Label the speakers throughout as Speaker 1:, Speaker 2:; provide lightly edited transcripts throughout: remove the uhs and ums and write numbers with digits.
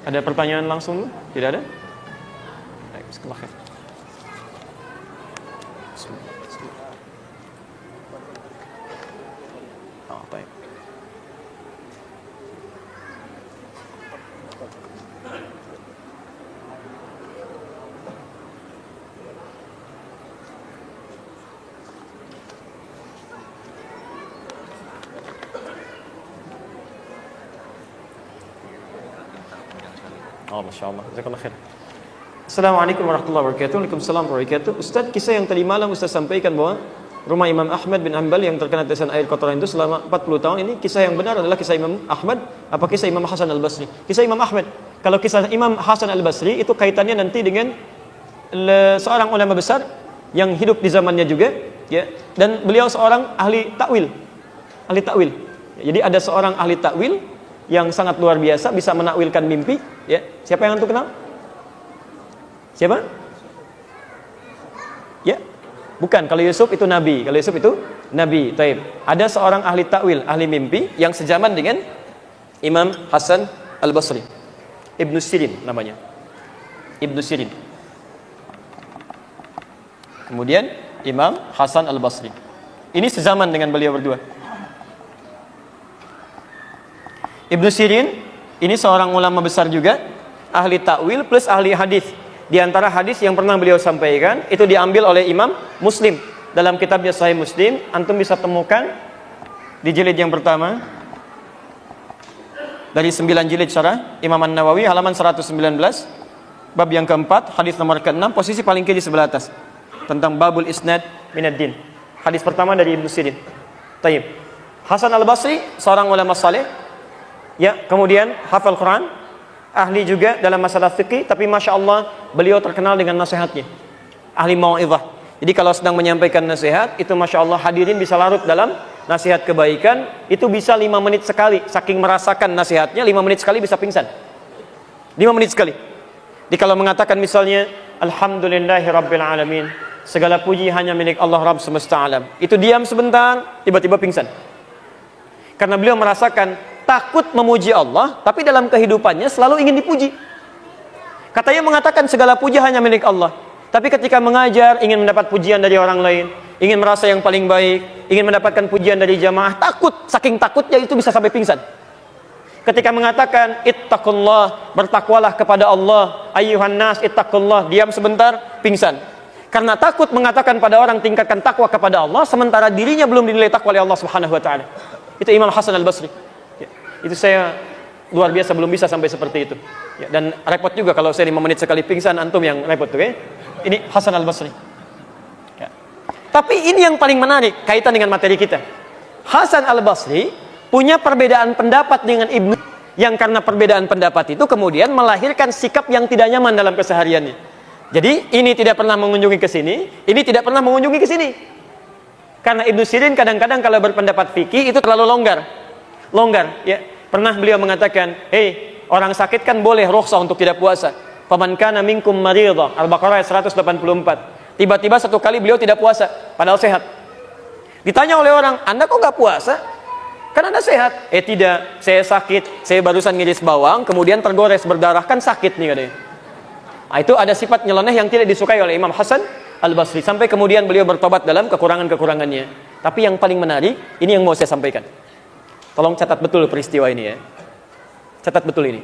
Speaker 1: Ada pertanyaan langsung? Tidak ada? Baik, bismillah. Oh, Masya Allah. Jazakallah khair. Assalamualaikum warahmatullahi wabarakatuh. Waalaikumsalam warahmatullahi wabarakatuh. Ustaz, kisah yang tadi malam Ustaz sampaikan bahwa rumah Imam Ahmad bin Hanbal yang terkena tetesan air kotoran itu selama 40 tahun, ini kisah yang benar adalah kisah Imam Ahmad apa kisah Imam Hasan al-Basri? Kisah Imam Ahmad. Kalau kisah Imam Hasan al-Basri itu kaitannya nanti dengan seorang ulama besar yang hidup di zamannya juga, ya. Dan beliau seorang ahli takwil. Ahli takwil. Jadi ada seorang ahli takwil yang sangat luar biasa, bisa menakwilkan mimpi, ya. Siapa yang antum kenal? Siapa? Ya. Bukan, kalau Yusuf itu nabi. Kalau Yusuf itu nabi. Taib. Ada seorang ahli takwil, ahli mimpi yang sezaman dengan Imam Hasan al-Basri. Ibnu Sirin namanya. Ibnu Sirin. Kemudian Imam Hasan al-Basri. Ini sezaman dengan beliau berdua. Ibnu Sirin ini seorang ulama besar juga, ahli takwil plus ahli hadis. Di antara hadis yang pernah beliau sampaikan itu diambil oleh Imam Muslim dalam kitabnya Sahih Muslim. Antum bisa temukan di jilid yang pertama dari 9 jilid syarah Imam An-Nawawi halaman 119, bab yang keempat, hadis nomor ke-6, posisi paling kiri sebelah atas, tentang babul isnad minad din. Hadis pertama dari Ibnu Sirin. Taib. Hasan al-Basri seorang ulama saleh. Ya, kemudian hafal Quran, ahli juga dalam masalah fikih, tapi Masya Allah beliau terkenal dengan nasihatnya, ahli mau'izah. Jadi kalau sedang menyampaikan nasihat, itu Masya Allah hadirin bisa larut dalam nasihat kebaikan. Itu bisa 5 menit sekali, saking merasakan nasihatnya, 5 menit sekali bisa pingsan, 5 menit sekali. Jadi kalau mengatakan misalnya Alhamdulillahi Rabbil Alamin, segala puji hanya milik Allah Rabb semesta alam, itu diam sebentar, tiba-tiba pingsan. Karena beliau merasakan takut memuji Allah, tapi dalam kehidupannya selalu ingin dipuji. Katanya mengatakan segala puji hanya milik Allah, tapi ketika mengajar ingin mendapat pujian dari orang lain, ingin merasa yang paling baik, ingin mendapatkan pujian dari jamaah, takut, saking takutnya itu bisa sampai pingsan. Ketika mengatakan ittaqullah, bertakwalah kepada Allah, ayyuhan nas ittaqullah, diam sebentar, pingsan. Karena takut mengatakan pada orang tingkatkan takwa kepada Allah, sementara dirinya belum dinilai takwa oleh Allah Subhanahu wa taala. Itu Imam Hasan al-Basri. Itu saya luar biasa belum bisa sampai seperti itu, ya, dan repot juga kalau saya 5 menit sekali pingsan, antum yang repot tuh, ya. Ini Hasan al-Basri, ya. Tapi ini yang paling menarik kaitan dengan materi kita. Hasan al-Basri punya perbedaan pendapat dengan Ibnu, yang karena perbedaan pendapat itu kemudian melahirkan sikap yang tidak nyaman dalam kesehariannya. Jadi ini tidak pernah mengunjungi ke sini, ini tidak pernah mengunjungi ke sini. Karena Ibnu Sirin kadang-kadang kalau berpendapat fikih itu terlalu longgar, ya. Pernah beliau mengatakan, "Hei, orang sakit kan boleh rukhsah untuk tidak puasa. Faman kana minkum maridha." Al-Baqarah 184. Tiba-tiba satu kali beliau tidak puasa, padahal sehat. Ditanya oleh orang, "Anda kok nggak puasa? Kan Anda sehat." Tidak, saya sakit. Saya barusan ngiris bawang, kemudian tergores berdarah, kan sakit nih," katanya. Nah, itu ada sifat nyeleneh yang tidak disukai oleh Imam Hasan al-Basri. Sampai kemudian beliau bertobat dalam kekurangan-kekurangannya. Tapi yang paling menarik, ini yang mau saya sampaikan. Tolong catat betul peristiwa ini, ya. Catat betul ini.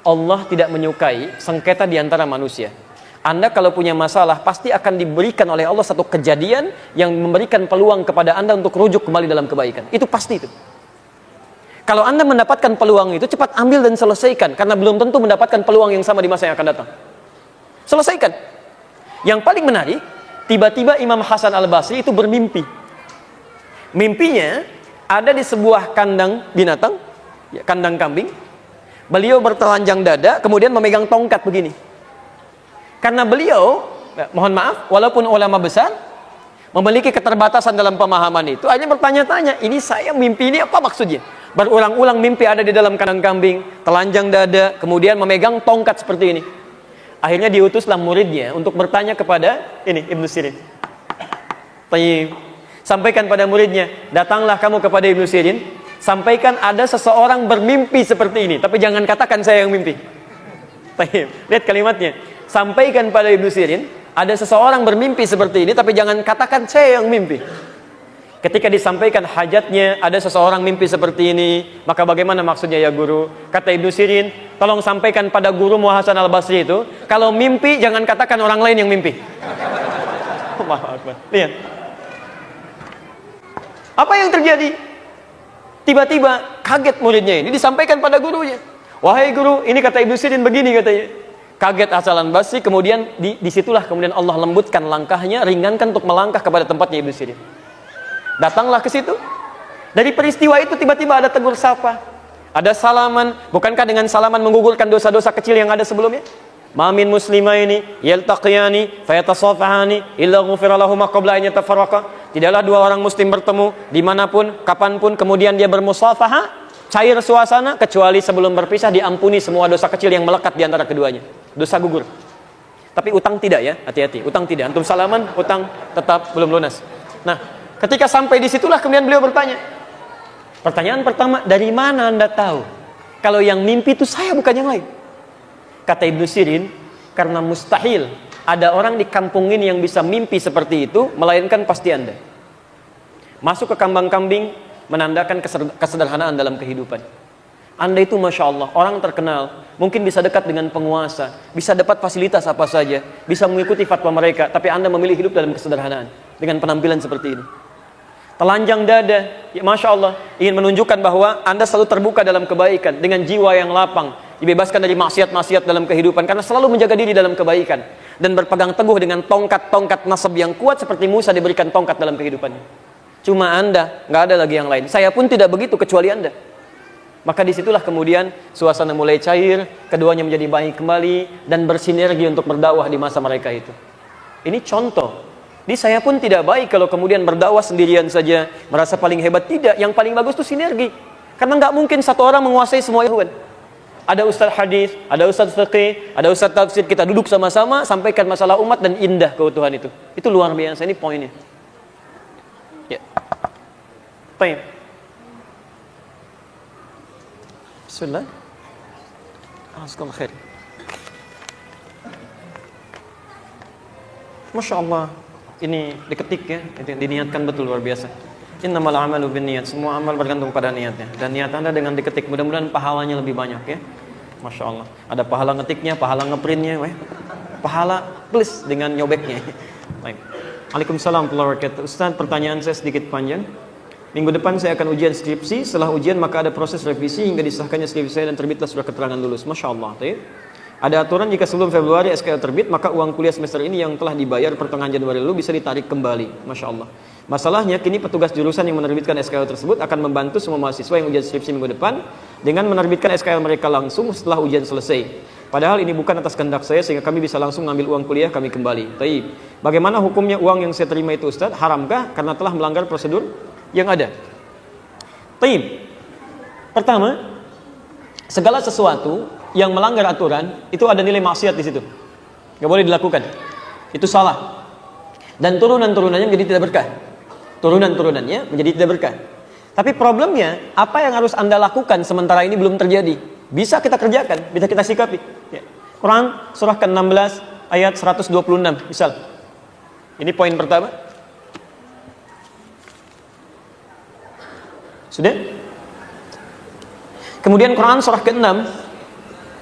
Speaker 1: Allah tidak menyukai sengketa di antara manusia. Anda kalau punya masalah, pasti akan diberikan oleh Allah satu kejadian yang memberikan peluang kepada Anda untuk rujuk kembali dalam kebaikan. Itu pasti itu. Kalau Anda mendapatkan peluang itu, cepat ambil dan selesaikan. Karena belum tentu mendapatkan peluang yang sama di masa yang akan datang. Selesaikan. Yang paling menarik, tiba-tiba Imam Hasan al-Basri itu bermimpi. Mimpinya ada di sebuah kandang binatang, ya, kandang kambing. Beliau bertelanjang dada, kemudian memegang tongkat begini. Karena beliau, mohon maaf, walaupun ulama besar, memiliki keterbatasan dalam pemahaman itu, akhirnya bertanya-tanya, ini saya mimpi ini apa maksudnya? Berulang-ulang mimpi ada di dalam kandang kambing, telanjang dada, kemudian memegang tongkat seperti ini. Akhirnya diutuslah muridnya untuk bertanya kepada ini Ibnu Sirin. Sampaikan pada muridnya, datanglah kamu kepada Ibnu Sirin, sampaikan ada seseorang bermimpi seperti ini, tapi jangan katakan saya yang mimpi. Baik, lihat kalimatnya. Sampaikan pada Ibnu Sirin, ada seseorang bermimpi seperti ini, tapi jangan katakan saya yang mimpi. Ketika disampaikan hajatnya, ada seseorang mimpi seperti ini, maka bagaimana maksudnya ya guru? Kata Ibnu Sirin, tolong sampaikan pada guru Hasan al-Basri itu, kalau mimpi jangan katakan orang lain yang mimpi. Allahu Akbar. Lihat. Apa yang terjadi? Tiba-tiba kaget muridnya ini, disampaikan pada gurunya. Wahai guru, ini kata Ibnu Sirin begini katanya. Kaget Hasan al-Basri, kemudian disitulah kemudian Allah lembutkan langkahnya, ringankan untuk melangkah kepada tempatnya Ibnu Sirin. Datanglah ke situ. Dari peristiwa itu tiba-tiba ada tegur sapa, ada salaman. Bukankah dengan salaman menggugurkan dosa-dosa kecil yang ada sebelumnya? Ma min muslimaini yaltaqiyani fayatasafahani illa ghufira lahuma qabla an yatafarraqa. Tidaklah dua orang muslim bertemu dimanapun, kapanpun, kemudian dia bermusafahah, cair suasana, kecuali sebelum berpisah diampuni semua dosa kecil yang melekat di antara keduanya. Dosa gugur. Tapi utang tidak ya, hati-hati. Utang tidak. Antum salaman, utang tetap belum lunas. Nah, ketika sampai di situlah kemudian beliau bertanya. Pertanyaan pertama, dari mana Anda tahu kalau yang mimpi itu saya bukan yang lain? Kata Ibnu Sirin, karena mustahil ada orang di kampung ini yang bisa mimpi seperti itu, melainkan pasti Anda. Masuk ke kambang-kambing menandakan kesederhanaan dalam kehidupan. Anda itu Masya Allah, orang terkenal, mungkin bisa dekat dengan penguasa, bisa dapat fasilitas apa saja, bisa mengikuti fatwa mereka, tapi Anda memilih hidup dalam kesederhanaan dengan penampilan seperti ini. Telanjang dada, ya Masya Allah, ingin menunjukkan bahwa Anda selalu terbuka dalam kebaikan, dengan jiwa yang lapang, dibebaskan dari maksiat-maksiat dalam kehidupan, karena selalu menjaga diri dalam kebaikan, dan berpegang teguh dengan tongkat-tongkat nasab yang kuat, seperti Musa diberikan tongkat dalam kehidupannya. Cuma Anda, nggak ada lagi yang lain. Saya pun tidak begitu, kecuali Anda. Maka disitulah kemudian suasana mulai cair, keduanya menjadi baik kembali, dan bersinergi untuk berdakwah di masa mereka itu. Ini contoh. Di saya pun tidak baik kalau kemudian berdakwah sendirian saja, merasa paling hebat. Tidak, yang paling bagus itu sinergi. Karena nggak mungkin satu orang menguasai semua ilmu. Ada ustaz hadis, ada ustaz fiqih, ada ustaz tafsir, kita duduk sama-sama, sampaikan masalah umat dan indah keutuhan itu. Itu luar biasa, ini poinnya. Ya. Baik. Bismillah. Assalamualaikum khair. Masya Allah. Ini diketik ya, diniatkan betul, luar biasa. Innamal a'malu binniyat, semua amal bergantung pada niatnya. Dan niat Anda dengan diketik, mudah-mudahan pahalanya lebih banyak ya. Masya Allah. Ada pahala ngetiknya, pahala ngeprintnya, pahala plus dengan nyobeknya. Baik. Waalaikumsalam warahmatullahi wabarakatuh. Ustaz, pertanyaan saya sedikit panjang. Minggu depan saya akan ujian skripsi. Setelah ujian maka ada proses revisi hingga disahkannya skripsi saya dan terbitlah surat keterangan lulus. Masya Allah. Ada aturan jika sebelum Februari SKL terbit, maka uang kuliah semester ini yang telah dibayar pertengahan Januari lalu bisa ditarik kembali. Masya Allah. Masalahnya kini petugas jurusan yang menerbitkan SKL tersebut akan membantu semua mahasiswa yang ujian skripsi minggu depan dengan menerbitkan SKL mereka langsung setelah ujian selesai. Padahal ini bukan atas kehendak saya sehingga kami bisa langsung mengambil uang kuliah kami kembali. Taib. Bagaimana hukumnya uang yang saya terima itu Ustaz? Haramkah karena telah melanggar prosedur yang ada? Taib. Pertama, segala sesuatu yang melanggar aturan itu ada nilai maksiat di situ. Gak boleh dilakukan. Itu salah. Dan turunan-turunannya menjadi tidak berkah. Turunan-turunannya menjadi tidak berkah. Tapi problemnya, apa yang harus Anda lakukan sementara ini belum terjadi? Bisa kita kerjakan, bisa kita sikapi. Ya. Quran surah ke-16 ayat 126 misal. Ini poin pertama. Sudah? Kemudian Quran surah ke-6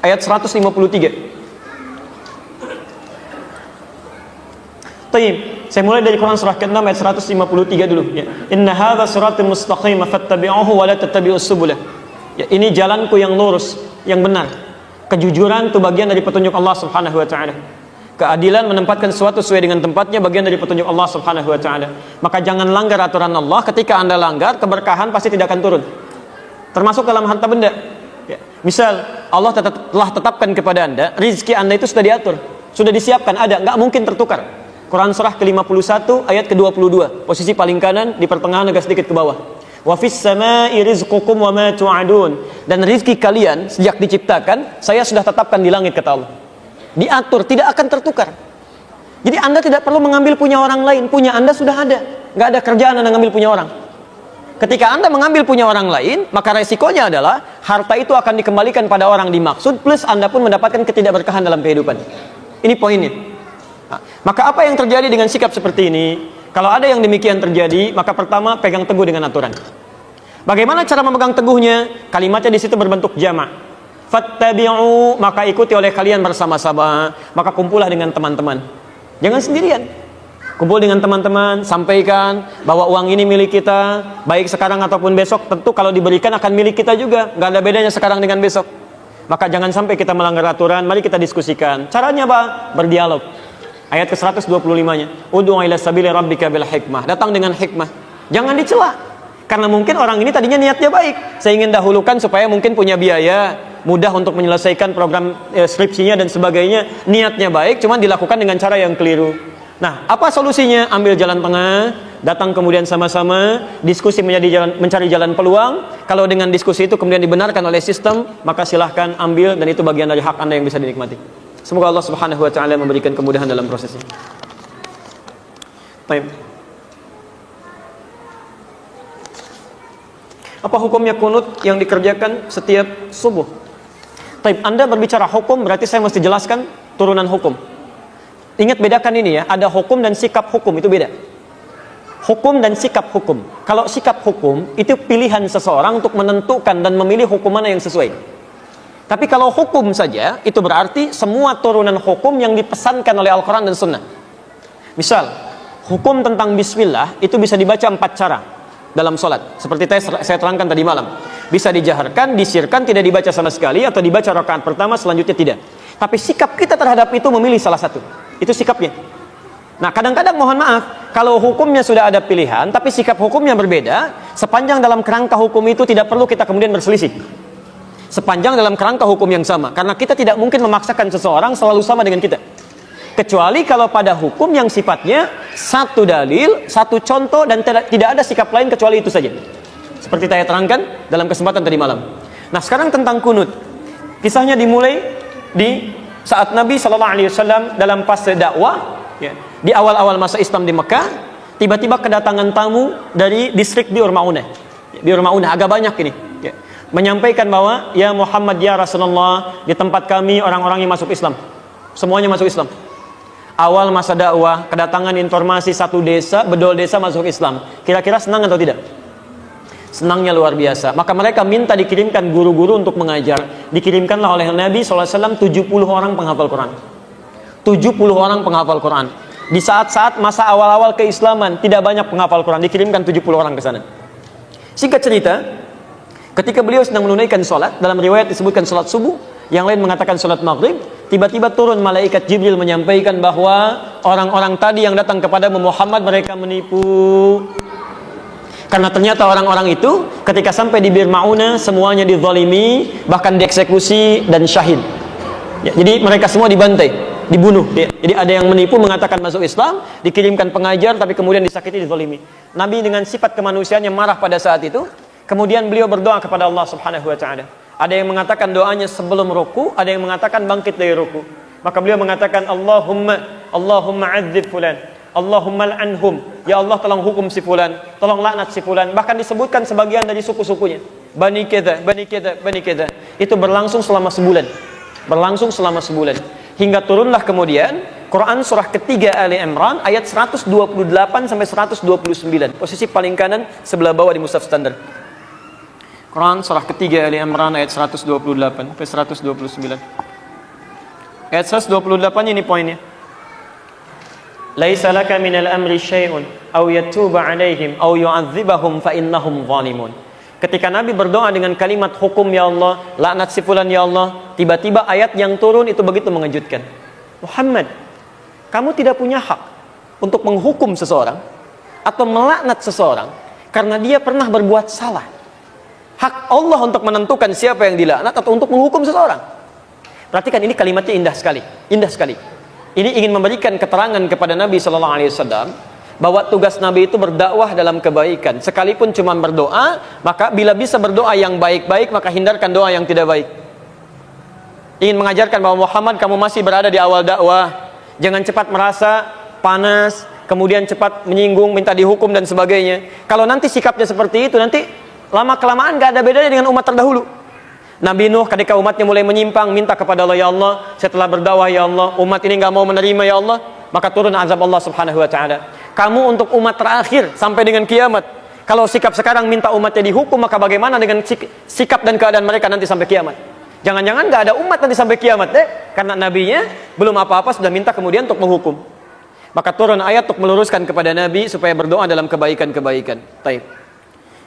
Speaker 1: ayat 153. Taib. Saya mulai dari Quran surah ke-6 ayat 153 dulu ya. Inna hadza siratal mustaqim fattabi'uhu wa la tattabi'us subula. Ya, ini jalanku yang lurus, yang benar. Kejujuran itu bagian dari petunjuk Allah Subhanahu wa taala. Keadilan menempatkan sesuatu sesuai dengan tempatnya bagian dari petunjuk Allah Subhanahu wa taala. Maka jangan langgar aturan Allah. Ketika Anda langgar, keberkahan pasti tidak akan turun. Termasuk dalam harta benda. Ya. Misal Allah telah tetapkan kepada Anda, rizki Anda itu sudah diatur, sudah disiapkan, ada, nggak mungkin tertukar. Quran surah ke-51 ayat ke-22, posisi paling kanan di pertengahan agak sedikit ke bawah. Wa fis samaa'i rizqukum wa ma tu'adun. Dan rizki kalian sejak diciptakan saya sudah tetapkan di langit kata Allah. Diatur, tidak akan tertukar. Jadi Anda tidak perlu mengambil punya orang lain, punya Anda sudah ada. Nggak ada kerjaan Anda ngambil punya orang. Ketika Anda mengambil punya orang lain, maka resikonya adalah harta itu akan dikembalikan pada orang dimaksud, plus Anda pun mendapatkan ketidakberkahan dalam kehidupan. Ini poinnya. Nah, maka apa yang terjadi dengan sikap seperti ini? Kalau ada yang demikian terjadi, maka pertama pegang teguh dengan aturan. Bagaimana cara memegang teguhnya? Kalimatnya di situ berbentuk jamak. Fattabi'u, maka ikuti oleh kalian bersama-sama. Maka kumpullah dengan teman-teman. Jangan sendirian. Kumpul dengan teman-teman, sampaikan bahwa uang ini milik kita, baik sekarang ataupun besok. Tentu kalau diberikan akan milik kita juga, nggak ada bedanya sekarang dengan besok. Maka jangan sampai kita melanggar aturan. Mari kita diskusikan. Caranya apa? Berdialog. Ayat ke-125-nya. Ud'u ila sabili rabbika bil hikmah. Datang dengan hikmah. Jangan dicela. Karena mungkin orang ini tadinya niatnya baik. Saya ingin dahulukan supaya mungkin punya biaya, mudah untuk menyelesaikan program skripsinya dan sebagainya. Niatnya baik, cuman dilakukan dengan cara yang keliru. Nah, apa solusinya? Ambil jalan tengah, datang kemudian sama-sama, diskusi mencari jalan peluang. Kalau dengan diskusi itu kemudian dibenarkan oleh sistem, maka silahkan ambil, dan itu bagian dari hak Anda yang bisa dinikmati. Semoga Allah Subhanahu wa taala memberikan kemudahan dalam prosesnya. Baik. Apa hukumnya kunut yang dikerjakan setiap subuh? Baik, Anda berbicara hukum, berarti saya mesti jelaskan turunan hukum. Ingat, bedakan ini ya, ada hukum dan sikap hukum, itu beda. Hukum dan sikap hukum. Kalau sikap hukum, itu pilihan seseorang untuk menentukan dan memilih hukum mana yang sesuai. Tapi kalau hukum saja, itu berarti semua turunan hukum yang dipesankan oleh Al-Quran dan Sunnah. Misal, hukum tentang bismillah, itu bisa dibaca 4 cara dalam sholat. Seperti saya terangkan tadi malam. Bisa dijaharkan, disirkan, tidak dibaca sama sekali, atau dibaca rakaat pertama, selanjutnya tidak. Tapi sikap kita terhadap itu memilih salah satu. Itu sikapnya. Nah, kadang-kadang mohon maaf, kalau hukumnya sudah ada pilihan, tapi sikap hukumnya berbeda, sepanjang dalam kerangka hukum itu tidak perlu kita kemudian berselisih. Sepanjang dalam kerangka hukum yang sama. Karena kita tidak mungkin memaksakan seseorang selalu sama dengan kita. Kecuali kalau pada hukum yang sifatnya satu dalil, satu contoh, dan tidak ada sikap lain kecuali itu saja. Seperti saya terangkan dalam kesempatan tadi malam. Nah, sekarang tentang kunut. Kisahnya dimulai di saat Nabi SAW dalam fase dakwah, ya, di awal-awal masa Islam di Mekah, tiba-tiba kedatangan tamu dari distrik Bi'r Ma'unah. Bi'r Ma'unah agak banyak ini, ya, menyampaikan bahwa ya Muhammad, ya Rasulullah, di tempat kami orang-orang yang masuk Islam, semuanya masuk Islam. Awal masa dakwah, kedatangan informasi satu desa, bedol desa masuk Islam. Kira-kira senang atau tidak? Senangnya luar biasa. Maka mereka minta dikirimkan guru-guru untuk mengajar. Dikirimkanlah oleh Nabi SAW 70 orang penghafal Quran. 70 orang penghafal Quran. Di saat-saat masa awal-awal keislaman, tidak banyak penghafal Quran. Dikirimkan 70 orang ke sana. Singkat cerita, ketika beliau sedang menunaikan sholat, dalam riwayat disebutkan sholat subuh, yang lain mengatakan sholat maghrib, tiba-tiba turun malaikat Jibril menyampaikan bahwa orang-orang tadi yang datang kepada Muhammad, mereka menipu. Karena ternyata orang-orang itu ketika sampai di Bir Ma'unah semuanya dizalimi, bahkan dieksekusi dan syahid. Ya, jadi mereka semua dibantai, dibunuh. Ya, jadi ada yang menipu mengatakan masuk Islam, dikirimkan pengajar tapi kemudian disakiti, dizalimi. Nabi dengan sifat kemanusiaan yang marah pada saat itu, kemudian beliau berdoa kepada Allah Subhanahu wa taala. Ada yang mengatakan doanya sebelum ruku, ada yang mengatakan bangkit dari ruku. Maka beliau mengatakan Allahumma adzib fulan. Allahumma al'anhum, ya Allah tolong hukum si fulan, tolong laknat si fulan. Bahkan disebutkan sebagian dari suku-sukunya, Bani Keda, Bani Keda, Bani Keda. Itu berlangsung selama sebulan. Hingga turunlah kemudian Quran surah ketiga Ali Imran ayat 128 sampai 129. Posisi paling kanan sebelah bawah di mushaf standar. Quran surah ketiga Ali Imran ayat 128 sampai 129. Ayat 128 ini poinnya. Laisa laka minal amri syai'un aw yatuba 'alaihim aw yu'adzibahum fa innahum zalimun. Ketika Nabi berdoa dengan kalimat hukum ya Allah, laknat si fulan ya Allah, tiba-tiba ayat yang turun itu begitu mengejutkan. Muhammad, kamu tidak punya hak untuk menghukum seseorang atau melaknat seseorang karena dia pernah berbuat salah. Hak Allah untuk menentukan siapa yang dilaknat atau untuk menghukum seseorang. Perhatikan, ini kalimatnya indah sekali, indah sekali. Ini ingin memberikan keterangan kepada Nabi SAW bahwa tugas Nabi itu berdakwah dalam kebaikan. Sekalipun cuma berdoa, maka bila bisa berdoa yang baik-baik, maka hindarkan doa yang tidak baik. Ingin mengajarkan bahwa Muhammad, kamu masih berada di awal dakwah. Jangan cepat merasa panas, kemudian cepat menyinggung, minta dihukum dan sebagainya. Kalau nanti sikapnya seperti itu, nanti lama-kelamaan gak ada bedanya dengan umat terdahulu. Nabi Nuh ketika umatnya mulai menyimpang, minta kepada Allah, ya Allah, setelah berdakwah ya Allah, umat ini gak mau menerima ya Allah, maka turun azab Allah subhanahu wa ta'ala. Kamu untuk umat terakhir sampai dengan kiamat. Kalau sikap sekarang minta umatnya dihukum, maka bagaimana dengan sikap dan keadaan mereka nanti sampai kiamat? Jangan-jangan gak ada umat nanti sampai kiamat deh, karena nabinya belum apa-apa sudah minta kemudian untuk menghukum. Maka turun ayat untuk meluruskan kepada Nabi supaya berdoa dalam kebaikan-kebaikan. Taib.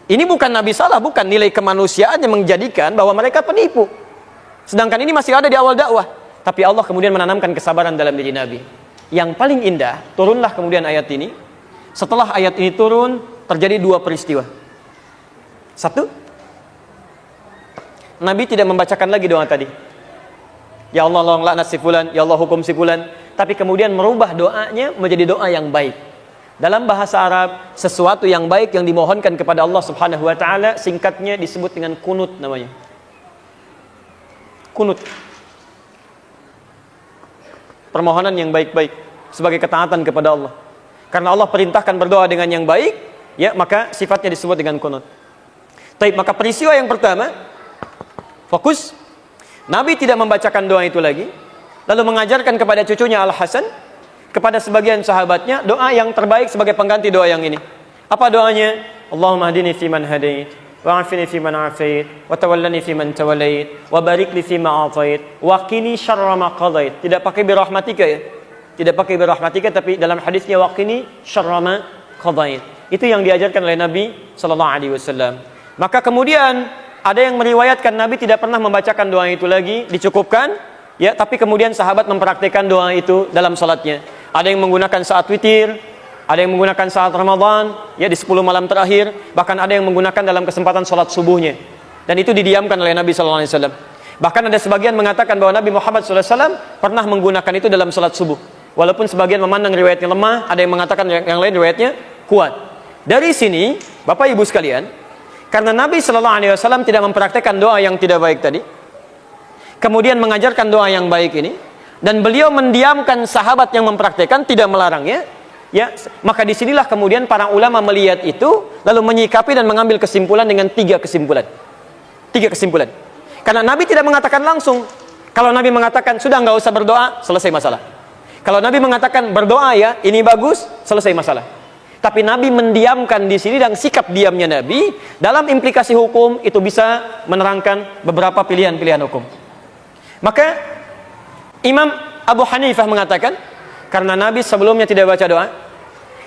Speaker 1: Ini bukan Nabi salah, bukan nilai kemanusiaan yang menjadikan bahwa mereka penipu. Sedangkan ini masih ada di awal dakwah. Tapi Allah kemudian menanamkan kesabaran dalam diri Nabi. Yang paling indah, turunlah kemudian ayat ini. Setelah ayat ini turun, terjadi dua peristiwa. Satu, Nabi tidak membacakan lagi doa tadi. Ya Allah, tolong laknat si fulan, ya Allah hukum si fulan. Tapi kemudian merubah doanya menjadi doa yang baik. Dalam bahasa Arab, sesuatu yang baik yang dimohonkan kepada Allah subhanahu wa ta'ala, singkatnya disebut dengan kunut namanya. Kunut. Permohonan yang baik-baik sebagai ketaatan kepada Allah. Karena Allah perintahkan berdoa dengan yang baik, ya maka sifatnya disebut dengan kunut. Taib, maka peristiwa yang pertama, fokus, Nabi tidak membacakan doa itu lagi, lalu mengajarkan kepada cucunya Al-Hasan, kepada sebagian sahabatnya, doa yang terbaik sebagai pengganti doa yang ini. Apa doanya? Allahumma hadini fiman hadait, wa afini fiman afait, wa tawallani fiman tawallait, wa barik li fima atait, wa qini syarra ma qadait. Tidak pakai birahmatika ya. Tidak pakai birahmatika, tapi dalam hadisnya wa qini syarra ma qadait. Itu yang diajarkan oleh Nabi sallallahu alaihi wasallam. Maka kemudian ada yang meriwayatkan Nabi tidak pernah membacakan doa itu lagi, dicukupkan, ya, tapi kemudian sahabat mempraktikkan doa itu dalam salatnya. Ada yang menggunakan saat witir, ada yang menggunakan saat Ramadan, ya di 10 malam terakhir, bahkan ada yang menggunakan dalam kesempatan salat subuhnya. Dan itu didiamkan oleh Nabi sallallahu alaihi wasallam. Bahkan ada sebagian mengatakan bahwa Nabi Muhammad sallallahu alaihi wasallam pernah menggunakan itu dalam salat subuh. Walaupun sebagian memandang riwayatnya lemah, ada yang mengatakan yang lain riwayatnya kuat. Dari sini, Bapak Ibu sekalian, karena Nabi Shallallahu Alaihi Wasallam tidak mempraktekkan doa yang tidak baik tadi, kemudian mengajarkan doa yang baik ini, dan beliau mendiamkan sahabat yang mempraktekkan, tidak melarangnya, ya, maka disinilah kemudian para ulama melihat itu, lalu menyikapi dan mengambil kesimpulan dengan tiga kesimpulan. Karena Nabi tidak mengatakan langsung. Kalau Nabi mengatakan sudah nggak usah berdoa, selesai masalah. Kalau Nabi mengatakan berdoa ya, ini bagus, selesai masalah. Tapi Nabi mendiamkan di sini, dan sikap diamnya Nabi dalam implikasi hukum itu bisa menerangkan beberapa pilihan-pilihan hukum. Maka Imam Abu Hanifah mengatakan, karena Nabi sebelumnya tidak baca doa,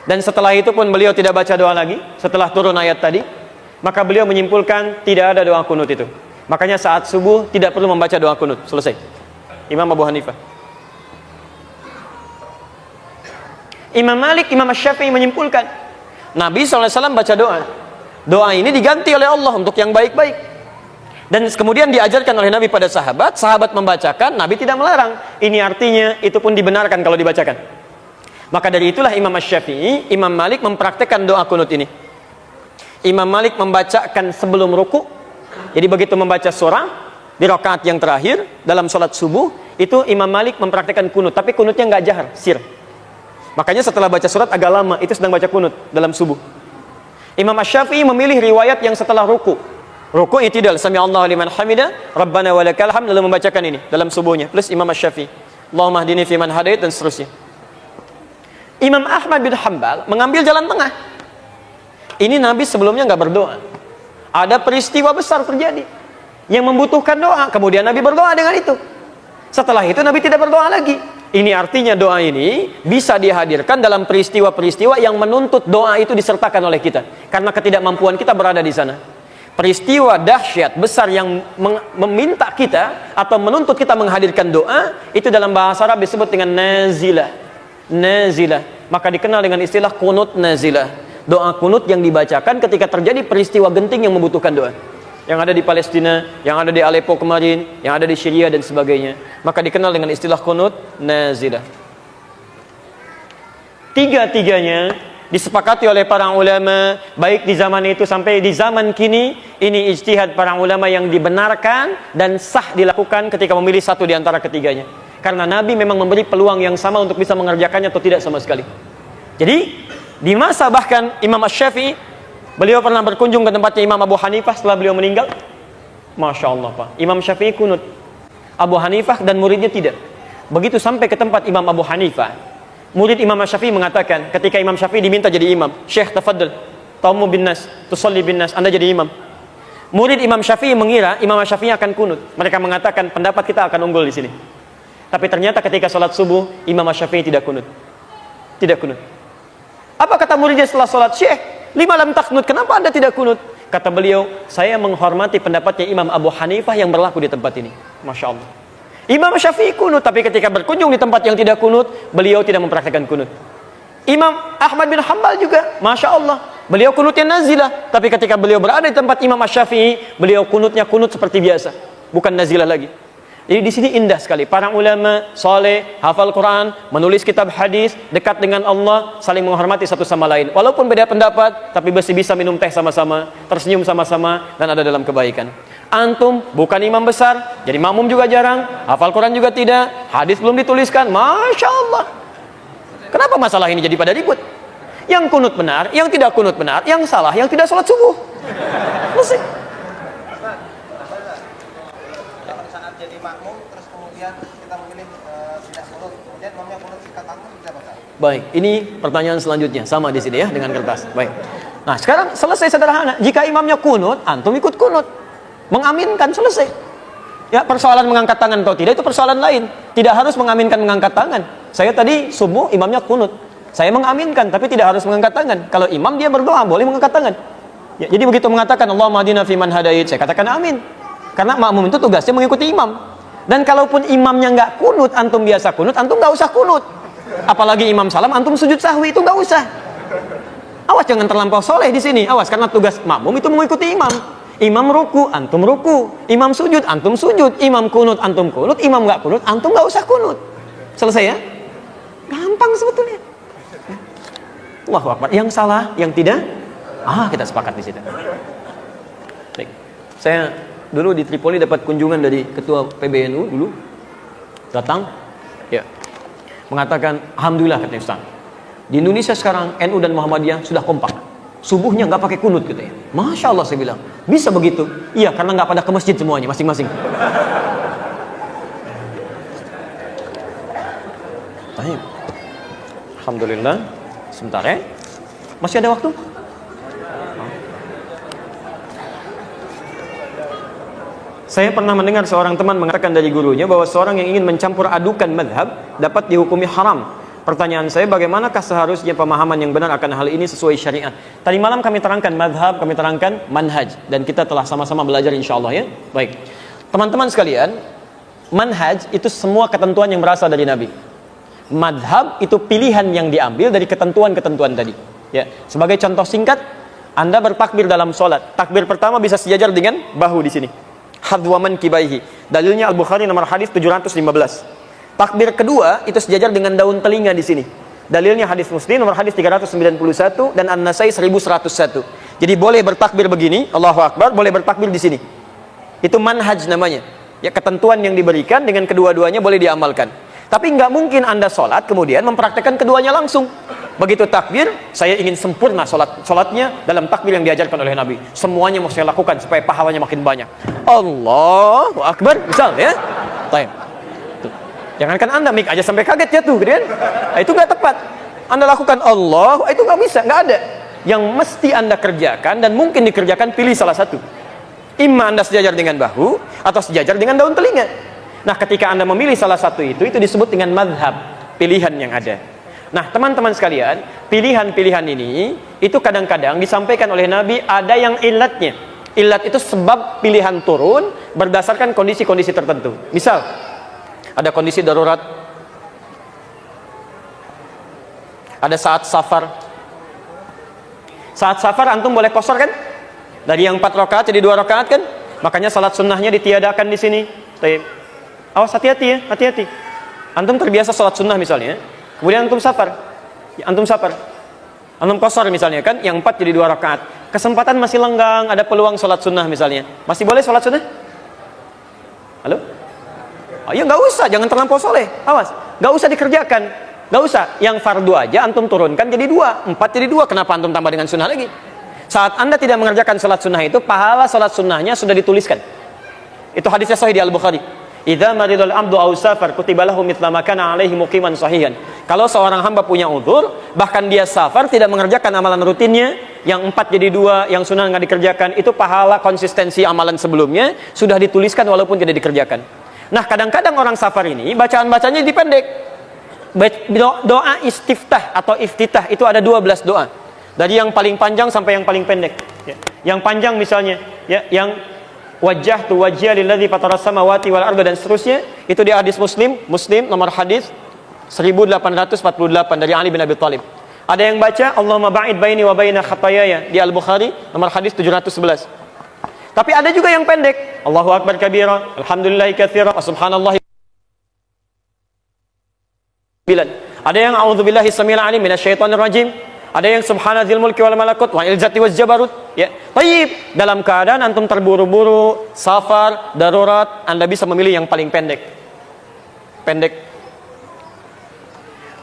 Speaker 1: dan setelah itu pun beliau tidak baca doa lagi setelah turun ayat tadi, maka beliau menyimpulkan tidak ada doa kunut itu. Makanya saat subuh tidak perlu membaca doa kunut, selesai. Imam Abu Hanifah. Imam Malik, Imam Syafi'i menyimpulkan Nabi SAW baca doa. Doa ini diganti oleh Allah untuk yang baik-baik. Dan kemudian diajarkan oleh Nabi pada sahabat, sahabat membacakan, Nabi tidak melarang. Ini artinya itu pun dibenarkan kalau dibacakan. Maka dari itulah Imam Syafi'i, Imam Malik mempraktekkan doa kunut ini. Imam Malik membacakan sebelum ruku. Jadi begitu membaca surah di rakaat yang terakhir dalam sholat subuh, itu Imam Malik mempraktekkan kunut, tapi kunutnya nggak jahar, sir. Makanya setelah baca surat agak lama, itu sedang baca kunut dalam subuh. Imam Syafi'i memilih riwayat yang setelah ruku. Ruku i'tidal, sami Allahu liman hamida, Rabbana walakal hamd, lalu membacakan ini dalam subuhnya. Plus Imam Syafi'i, Allahumma hdini fiman hadait, dan seterusnya. Imam Ahmad bin Hanbal mengambil jalan tengah. Ini Nabi sebelumnya nggak berdoa. Ada peristiwa besar terjadi yang membutuhkan doa, kemudian Nabi berdoa dengan itu. Setelah itu Nabi tidak berdoa lagi. Ini artinya doa ini bisa dihadirkan dalam peristiwa-peristiwa yang menuntut doa itu disertakan oleh kita, karena ketidakmampuan kita berada di sana. Peristiwa dahsyat besar yang meminta kita atau menuntut kita menghadirkan doa, itu dalam bahasa Arab disebut dengan nazilah. Nazilah, maka dikenal dengan istilah kunut nazilah. Doa kunut yang dibacakan ketika terjadi peristiwa genting yang membutuhkan doa. Yang ada di Palestina, yang ada di Aleppo kemarin, yang ada di Syria dan sebagainya, maka dikenal dengan istilah kunut nazilah. Tiga-tiganya disepakati oleh para ulama, baik di zaman itu sampai di zaman kini. Ini ijtihad para ulama yang dibenarkan dan sah dilakukan ketika memilih satu di antara ketiganya. Karena Nabi memang memberi peluang yang sama untuk bisa mengerjakannya atau tidak sama sekali. Jadi di masa bahkan Imam Asy-Syafi'i, beliau pernah berkunjung ke tempatnya Imam Abu Hanifah setelah beliau meninggal. Masya Allah Pak, Imam Syafi'i kunut, Abu Hanifah dan muridnya tidak. Begitu sampai ke tempat Imam Abu Hanifah, murid Imam Syafi'i mengatakan, ketika Imam Syafi'i diminta jadi imam, Syekh tafaddal, taumu bin nas, tusalli bin nas, Anda jadi imam. Murid Imam Syafi'i mengira Imam Syafi'i akan kunut. Mereka mengatakan pendapat kita akan unggul di sini. Tapi ternyata ketika sholat subuh, Imam Syafi'i tidak kunut. Tidak kunut. Apa kata muridnya setelah sholat? Syekh, lima lam taknut, kenapa Anda tidak kunut? Kata beliau, saya menghormati pendapatnya Imam Abu Hanifah yang berlaku di tempat ini. Masya Allah. Imam Syafi'i kunut, tapi ketika berkunjung di tempat yang tidak kunut, beliau tidak mempraktikkan kunut. Imam Ahmad bin Hanbal juga, Masya Allah, beliau kunutnya nazilah, tapi ketika beliau berada di tempat Imam Syafi'i, beliau kunutnya kunut seperti biasa, bukan nazilah lagi. Jadi di sini indah sekali. Para ulama saleh, hafal Quran, menulis kitab hadis, dekat dengan Allah, saling menghormati satu sama lain. Walaupun beda pendapat, tapi masih bisa minum teh sama-sama, tersenyum sama-sama, dan ada dalam kebaikan. Antum bukan imam besar, jadi makmum juga jarang, hafal Quran juga tidak, hadis belum dituliskan. Masya Allah. Kenapa masalah ini jadi pada ribut? Yang kunut benar, yang tidak kunut benar, yang salah, yang tidak sholat subuh. Mesti.
Speaker 2: Jadi makmum terus kemudian kita memilih tidak sholat, kemudian imamnya kunut sikat tanggung bisa baca.
Speaker 1: Baik, ini pertanyaan selanjutnya sama di sini ya dengan kertas. Baik. Nah, sekarang selesai sederhana. Jika imamnya kunut, antum ikut kunut. Mengaminkan, selesai. Ya, persoalan mengangkat tangan atau tidak itu persoalan lain. Tidak harus mengaminkan mengangkat tangan. Saya tadi subuh imamnya kunut. Saya mengaminkan tapi tidak harus mengangkat tangan. Kalau imam dia berdoa boleh mengangkat tangan. Ya, jadi begitu mengatakan Allahumma hadina fi man hadait, saya katakan amin. Karena makmum itu tugasnya mengikuti imam. Dan kalaupun imamnya nggak kunut, antum biasa kunut, antum nggak usah kunut. Apalagi imam salam, antum sujud sahwi, itu nggak usah. Awas jangan terlampau soleh di sini. Awas, karena tugas makmum itu mengikuti imam. Imam ruku, antum ruku. Imam sujud, antum sujud. Imam kunut, antum kunut. Imam nggak kunut, antum nggak usah kunut. Selesai ya? Gampang sebetulnya. Allahu Akbar. Yang salah, yang tidak, kita sepakat di situ. Baik. Saya dulu di Tripoli dapat kunjungan dari ketua PBNU dulu, datang, ya, mengatakan alhamdulillah katanya Ustaz, di Indonesia sekarang NU dan Muhammadiyah sudah kompak, subuhnya nggak pakai kunut gitu ya. Masya Allah, saya bilang bisa begitu? Iya, karena nggak pada ke masjid semuanya masing-masing. Alhamdulillah, sebentar ya, masih ada waktu. Saya pernah mendengar seorang teman mengatakan dari gurunya bahwa seorang yang ingin mencampur adukan madhab dapat dihukumi haram. Pertanyaan saya, bagaimanakah seharusnya pemahaman yang benar akan hal ini sesuai syariat? Tadi malam kami terangkan madhab, kami terangkan manhaj, dan kita telah sama-sama belajar insya Allah ya. Baik, teman-teman sekalian, manhaj itu semua ketentuan yang berasal dari Nabi. Madhab itu pilihan yang diambil dari ketentuan-ketentuan tadi. Ya, sebagai contoh singkat, Anda bertakbir dalam sholat. Takbir pertama bisa sejajar dengan bahu di sini. Hadwaman kibaihi. Dalilnya Al-Bukhari nomor hadis 715. Takbir kedua itu sejajar dengan daun telinga di sini. Dalilnya hadis Muslim nomor hadis 391 dan An-Nasai 1101. Jadi boleh bertakbir begini, Allahu Akbar, boleh bertakbir di sini. Itu manhaj namanya. Ya, ketentuan yang diberikan dengan kedua-duanya boleh diamalkan. Tapi nggak mungkin Anda sholat kemudian mempraktekkan keduanya langsung. Begitu takbir, saya ingin sempurna sholatnya dalam takbir yang diajarkan oleh Nabi. Semuanya mau saya lakukan supaya pahalanya makin banyak. Allahu Akbar, misal ya. Taim. Jangankan Anda mik aja sampai kaget jatuh, gitu kan? Nah, itu nggak tepat. Anda lakukan Allah, itu nggak bisa, nggak ada. Yang mesti Anda kerjakan dan mungkin dikerjakan, pilih salah satu. Imma Anda sejajar dengan bahu atau sejajar dengan daun telinga. Nah, ketika Anda memilih salah satu itu disebut dengan madhab, pilihan yang ada. Nah, teman-teman sekalian, pilihan-pilihan ini itu kadang-kadang disampaikan oleh Nabi ada yang ilatnya. Ilat itu sebab pilihan turun berdasarkan kondisi-kondisi tertentu. Misal, ada kondisi darurat, ada saat safar. Saat safar antum boleh qasar kan? Dari yang 4 rakaat jadi 2 rakaat kan? Makanya salat sunnahnya ditiadakan di sini. Awas, hati-hati ya, hati-hati. Antum terbiasa salat sunnah misalnya, kemudian antum safar. Antum qasar misalnya kan, yang 4 jadi 2 rakaat. Kesempatan masih lenggang, ada peluang salat sunnah misalnya. Masih boleh salat sunnah? Halo? Oh, ya nggak usah, jangan terlampau soleh. Awas, nggak usah dikerjakan. Gak usah, yang fardu aja antum turunkan jadi 2, 4 jadi 2. Kenapa antum tambah dengan sunnah lagi? Saat anda tidak mengerjakan salat sunnah itu, pahala salat sunnahnya sudah dituliskan. Itu hadisnya sahih di Al-Bukhari. Idza maridul abdu aw safar kutiba lahu mithla ma kana alaihi muqiman sahihan. Kalau seorang hamba punya uzur, bahkan dia safar tidak mengerjakan amalan rutinnya, yang 4 jadi 2, yang sunnah nggak dikerjakan, itu pahala konsistensi amalan sebelumnya sudah dituliskan walaupun tidak dikerjakan. Nah, kadang-kadang orang safar ini bacaan-bacanya dipendek. Doa istiftah atau iftitah itu ada 12 doa. Dari yang paling panjang sampai yang paling pendek. Yang panjang misalnya, yang wajah tu wajah lilladzi fataras samawati wal arda dan seterusnya, itu di hadis Muslim nomor hadis 1848 dari Ali bin Abi Thalib. Ada yang baca Allahumma ba'id baini wa baina khataayaya di Al-Bukhari nomor hadis 711. Tapi ada juga yang pendek, Allahu akbar kabira, alhamdulillahi katsira, wa subhanallahi. Ada yang a'udzubillahi samil alim minasyaitonir rajim. Ada yang subhanadzil mulki wal malakut wa izzati waz jabarut. Ya. Baik, dalam keadaan antum terburu-buru, safar, darurat, Anda bisa memilih yang paling pendek.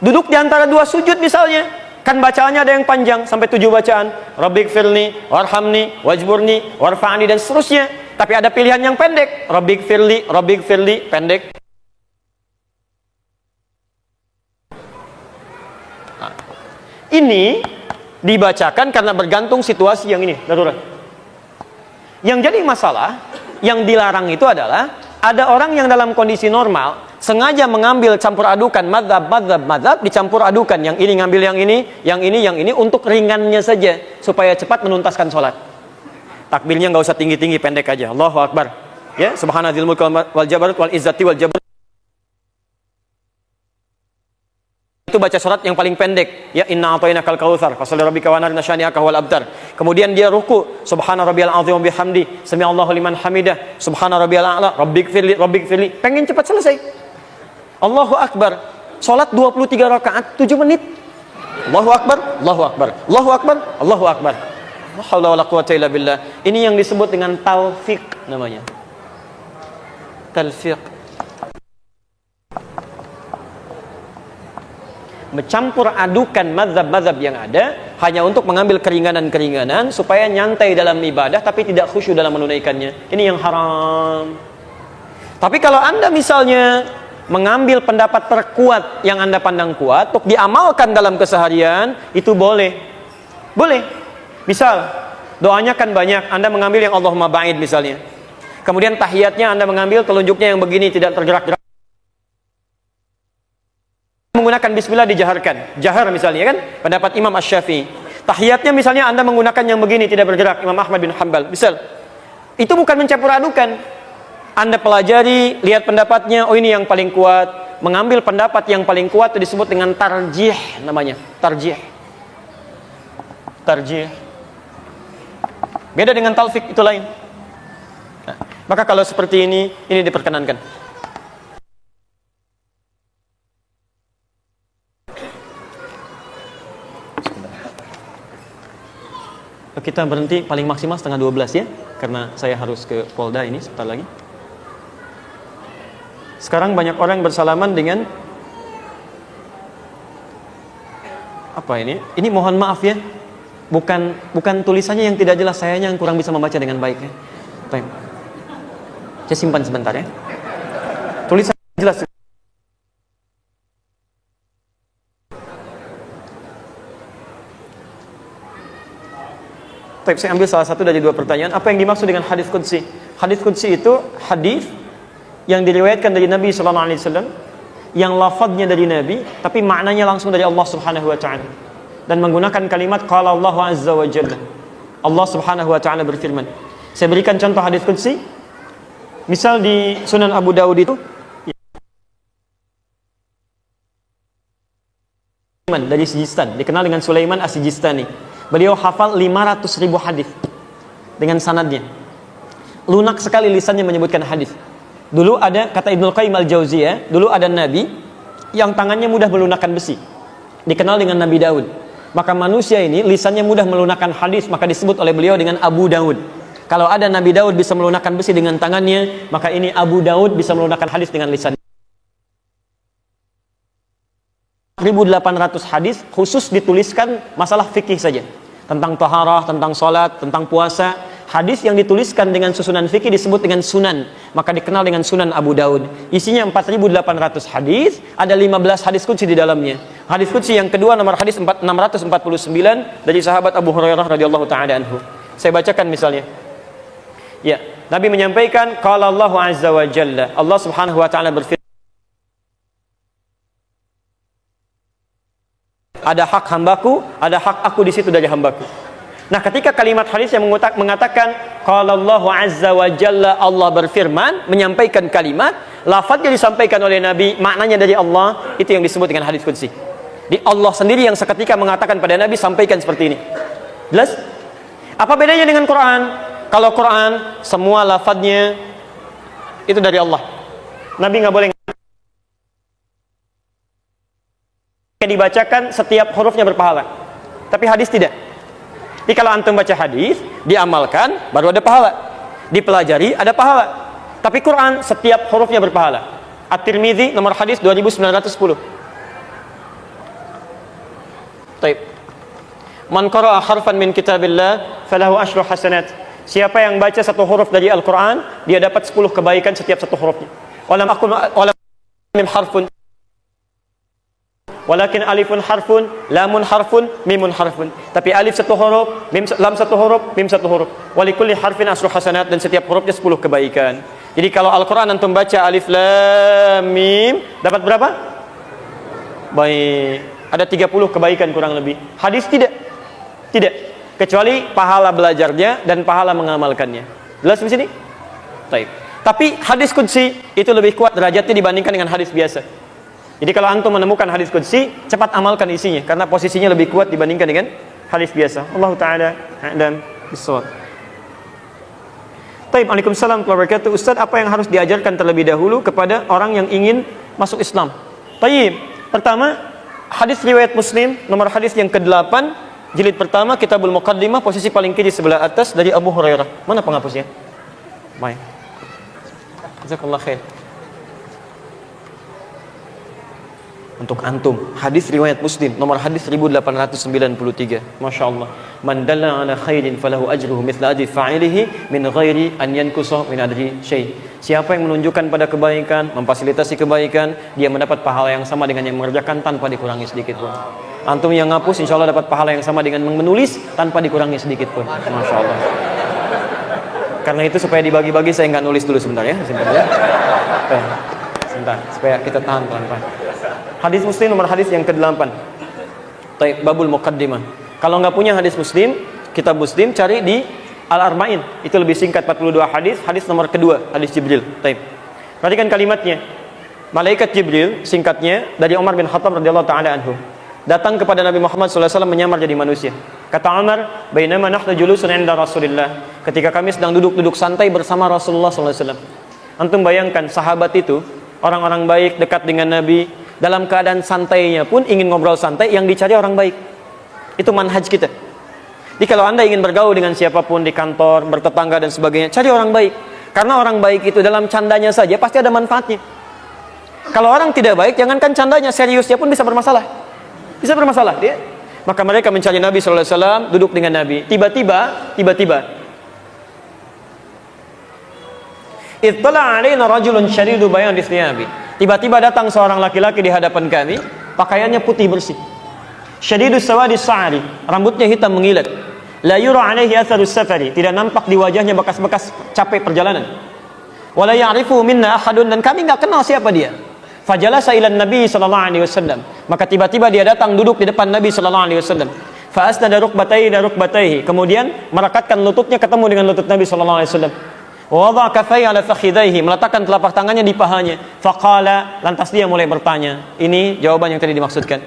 Speaker 1: Duduk di antara 2 sujud misalnya, kan bacaannya ada yang panjang sampai 7 bacaan. Rabbighfirli warhamni wajburni warfa'ni dan seterusnya. Tapi ada pilihan yang pendek. Rabbighfirli pendek. Ini dibacakan karena bergantung situasi yang ini, darurat. Yang jadi masalah, yang dilarang itu adalah ada orang yang dalam kondisi normal sengaja mengambil campur adukan mazhab dicampur adukan, yang ini ngambil yang ini untuk ringannya saja supaya cepat menuntaskan sholat. Takbirnya nggak usah tinggi-tinggi, pendek aja. Allahu akbar. Ya, subhanadzil mulki wal jabarut wal izzati wal jabarut. Itu baca surat yang paling pendek, ya inna a'tainakal kautsar fasholli rabbika wanhar nasyani'aka wal abtar. Kemudian dia ruku, subhana rabbiyal azim wa bihamdi, sami'allahu liman hamidah, subhana rabbiyal a'la, rabbighfirli. Pengen cepat selesai. Allahu akbar. Salat 23 rakaat 7 menit. Allahu akbar, Allahu akbar, Allahu akbar, Allahu akbar. La haula wala quwwata illa billah. Ini yang disebut dengan talfiq namanya. Talfiq. Mencampur adukan mazhab-mazhab yang ada hanya untuk mengambil keringanan-keringanan supaya nyantai dalam ibadah tapi tidak khusyuk dalam menunaikannya. Ini yang haram. Tapi kalau Anda misalnya mengambil pendapat terkuat yang Anda pandang kuat untuk diamalkan dalam keseharian, itu boleh. Boleh. Misal, doanya kan banyak, Anda mengambil yang Allahumma ba'id misalnya. Kemudian tahiyatnya Anda mengambil telunjuknya yang begini, tidak tergerak-gerak. Menggunakan bismillah dijaharkan, jahar misalnya kan, pendapat Imam Asy-Syafi'i. Tahiyatnya misalnya Anda menggunakan yang begini tidak bergerak, Imam Ahmad bin Hanbal. Misal, itu bukan mencampur adukan. Anda pelajari, lihat pendapatnya, oh ini yang paling kuat. Mengambil pendapat yang paling kuat itu disebut dengan tarjih namanya, tarjih. Beda dengan talfik, itu lain. Nah, maka kalau seperti ini diperkenankan. Kita berhenti paling maksimal 11:30 ya, karena saya harus ke Polda ini sebentar lagi. Sekarang banyak orang bersalaman dengan apa ini? Ini mohon maaf ya, bukan tulisannya yang tidak jelas, sayanya yang kurang bisa membaca dengan baik ya. Baik. Saya simpan sebentar ya. Tulisan jelas. Baik, saya ambil salah satu dari 2 pertanyaan. Apa yang dimaksud dengan hadis qudsi? Hadis qudsi itu hadis yang diriwayatkan dari Nabi sallallahu alaihi wasallam, yang lafadznya dari Nabi tapi maknanya langsung dari Allah Subhanahu wa taala, dan menggunakan kalimat qala Allah azza wa jalla. Allah Subhanahu wa taala berfirman. Saya berikan contoh hadis qudsi. Misal di Sunan Abu Daud itu dari Sijistan, dikenal dengan Sulaiman As-Sijistani. Beliau hafal 500.000 hadis dengan sanadnya. Lunak sekali lisannya menyebutkan hadis. Dulu ada, kata Ibnu Qayyim Al-Jauziyah, dulu ada nabi yang tangannya mudah melunakkan besi. Dikenal dengan Nabi Daud. Maka manusia ini lisannya mudah melunakkan hadis, maka disebut oleh beliau dengan Abu Daud. Kalau ada Nabi Daud bisa melunakkan besi dengan tangannya, maka ini Abu Daud bisa melunakkan hadis dengan lisannya. 1.800 hadis khusus dituliskan masalah fikih saja. Tentang taharah, tentang salat, tentang puasa. Hadis yang dituliskan dengan susunan fikih disebut dengan sunan, maka dikenal dengan Sunan Abu Daud. Isinya 4.800 hadis, ada 15 hadis qudsi di dalamnya. Hadis qudsi yang kedua nomor hadis 649 dari sahabat Abu Hurairah radhiyallahu taala anhu. Saya bacakan misalnya. Ya, Nabi menyampaikan qala Allahu azza wa jalla, Allah Subhanahu wa taala berfirman, ada hak hambaku, ada hak aku di situ dari hambaku. Nah, ketika kalimat hadis yang mengatakan qala Allahu azza wa jalla, Allah berfirman, menyampaikan kalimat, lafaznya disampaikan oleh Nabi, maknanya dari Allah, itu yang disebut dengan hadis qudsi. Di Allah sendiri yang seketika mengatakan pada Nabi, sampaikan seperti ini. Jelas? Apa bedanya dengan Quran? Kalau Quran semua lafaznya itu dari Allah. Nabi nggak boleh dibacakan setiap hurufnya berpahala. Tapi hadis tidak. Jadi kalau antum baca hadis, diamalkan, baru ada pahala. Dipelajari, ada pahala. Tapi Quran, setiap hurufnya berpahala. At-Tirmidzi, nomor hadis 2910. Taib. Man qara'a harfan min kitabillah, falahu asyru hasanat. Siapa yang baca satu huruf dari Al-Quran, dia dapat 10 kebaikan setiap satu hurufnya. Walam mim harfun. Walakin alifun harfun, lamun harfun, mimun harfun. Tapi alif satu huruf, lam satu huruf, mim satu huruf. Walikulli harfin asyru hasanat, dan setiap hurufnya 10 kebaikan. Jadi kalau Al-Quran antum baca alif lam mim, dapat berapa? Baik, ada 30 kebaikan kurang lebih. Hadis tidak. Tidak. Kecuali pahala belajarnya dan pahala mengamalkannya. Jelas di sini? Baik. Tapi hadis qudsi itu lebih kuat derajatnya dibandingkan dengan hadis biasa. Jadi kalau antum menemukan hadis qudsi, cepat amalkan isinya karena posisinya lebih kuat dibandingkan dengan hadis biasa. Allah taala a'lam bissawab. Baik, Waalaikumsalam warahmatullahi wabarakatuh. Ustaz, apa yang harus diajarkan terlebih dahulu kepada orang yang ingin masuk Islam? Baik, pertama, hadis riwayat Muslim nomor hadis yang ke-8, jilid pertama, Kitabul Muqaddimah, posisi paling kiri sebelah atas, dari Abu Hurairah. Mana penghapusnya? Baik. Jazakallah khair. Untuk antum, hadis riwayat Muslim nomor hadis 1893. Masya Allah. Man dalla ala khairin falahu ajruhu mithla ajri fa'ilihi min ghairi an yankusa min ajri syai'. Siapa yang menunjukkan pada kebaikan, memfasilitasi kebaikan, dia mendapat pahala yang sama dengan yang mengerjakan tanpa dikurangi sedikit pun. Antum yang ngapus, insya Allah dapat pahala yang sama dengan menulis tanpa dikurangi sedikit pun. Masya Allah. Karena itu supaya dibagi-bagi, saya nggak nulis dulu sebentar ya. Sebentar, supaya kita tahan pelan-pelan. Hadis Muslim nomor hadis yang ke-8. Taib, babul muqaddimah. Kalau nggak punya hadis Muslim, kitab Muslim cari di Al-Arba'in. Itu lebih singkat, 42 hadis. Hadis nomor kedua, hadis Jibril. Taib. Perhatikan kalimatnya. Malaikat Jibril, singkatnya, dari Umar bin Khattab radhiyallahu taala anhu, datang kepada Nabi Muhammad SAW menyamar jadi manusia. Kata Umar, bainama nahnu julusun 'inda Rasulillah. Ketika kami sedang duduk santai bersama Rasulullah SAW. Antum bayangkan sahabat itu, orang-orang baik dekat dengan Nabi, dalam keadaan santainya pun ingin ngobrol santai, yang dicari orang baik. Itu manhaj kita. Jadi kalau anda ingin bergaul dengan siapapun di kantor, bertetangga dan sebagainya, cari orang baik. Karena orang baik itu dalam candanya saja pasti ada manfaatnya. Kalau orang tidak baik, jangankan candanya, seriusnya pun bisa bermasalah. Bisa bermasalah dia. Maka mereka mencari Nabi SAW, duduk dengan Nabi. Tiba-tiba ittala alaina rajulun syadidu bayan di thiyabi. Tiba-tiba datang seorang laki-laki di hadapan kami, pakaiannya putih bersih. Syadidus sawadi sa'ari, rambutnya hitam mengilat. La yura alaihi atharus safari, tidak nampak di wajahnya bekas-bekas capek perjalanan. Wa la ya'rifu minna ahadun, dan kami enggak kenal siapa dia. Fajalasa ila Nabi sallallahu alaihi wasallam, maka tiba-tiba dia datang duduk di depan Nabi sallallahu alaihi wasallam. Fa asnada rukbatayhi, kemudian merekatkan lututnya ketemu dengan lutut Nabi sallallahu alaihi wasallam. Wada kafai ala fakhidaihi, meletakkan telapak tangannya di pahanya. Faqala, lantas dia mulai bertanya. Ini jawaban yang tadi dimaksudkan.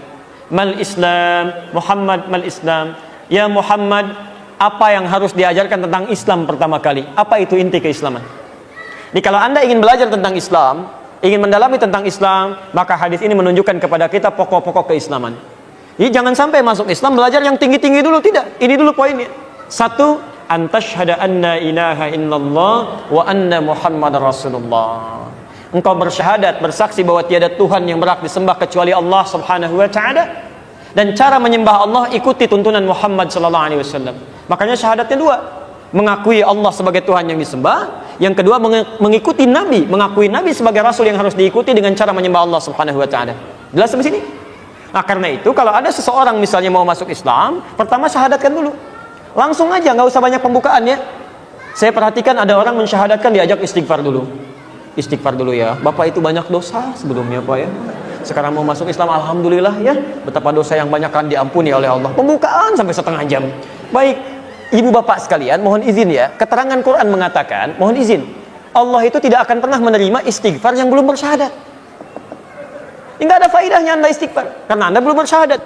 Speaker 1: Mal Islam, Muhammad mal Islam. Ya Muhammad, apa yang harus diajarkan tentang Islam pertama kali? Apa itu inti keislaman? Jadi kalau anda ingin belajar tentang Islam, ingin mendalami tentang Islam, maka hadis ini menunjukkan kepada kita pokok-pokok keislaman. Jadi jangan sampai masuk Islam belajar yang tinggi-tinggi dulu, tidak. Ini dulu poinnya. Satu, antashhada anna ilaha illallah wa anna Muhammad Rasulullah. engkau bersyahadat, bersaksi bahwa tiada Tuhan yang berhak disembah kecuali Allah Subhanahu wa taala, dan cara menyembah Allah ikuti tuntunan Muhammad sallallahu alaihi wasallam. Makanya syahadatnya dua, mengakui Allah sebagai Tuhan yang disembah, yang kedua mengikuti Nabi, mengakui Nabi sebagai rasul yang harus diikuti dengan cara menyembah Allah Subhanahu wa taala. Jelas sampai sini? Nah, karena itu kalau ada seseorang misalnya mau masuk Islam, pertama syahadatkan dulu. Langsung aja, nggak usah banyak pembukaan ya. Saya perhatikan ada orang mensyahadatkan diajak istighfar dulu. Istighfar dulu ya. Bapak itu banyak dosa sebelumnya Pak ya. Sekarang mau masuk Islam, alhamdulillah ya. Betapa dosa yang banyak kan diampuni oleh Allah. Pembukaan sampai setengah jam. Baik, ibu bapak sekalian, mohon izin ya. Keterangan Quran mengatakan, mohon izin, Allah itu tidak akan pernah menerima istighfar yang belum bersyahadat. Enggak ada faedahnya Anda istighfar karena Anda belum bersyahadat.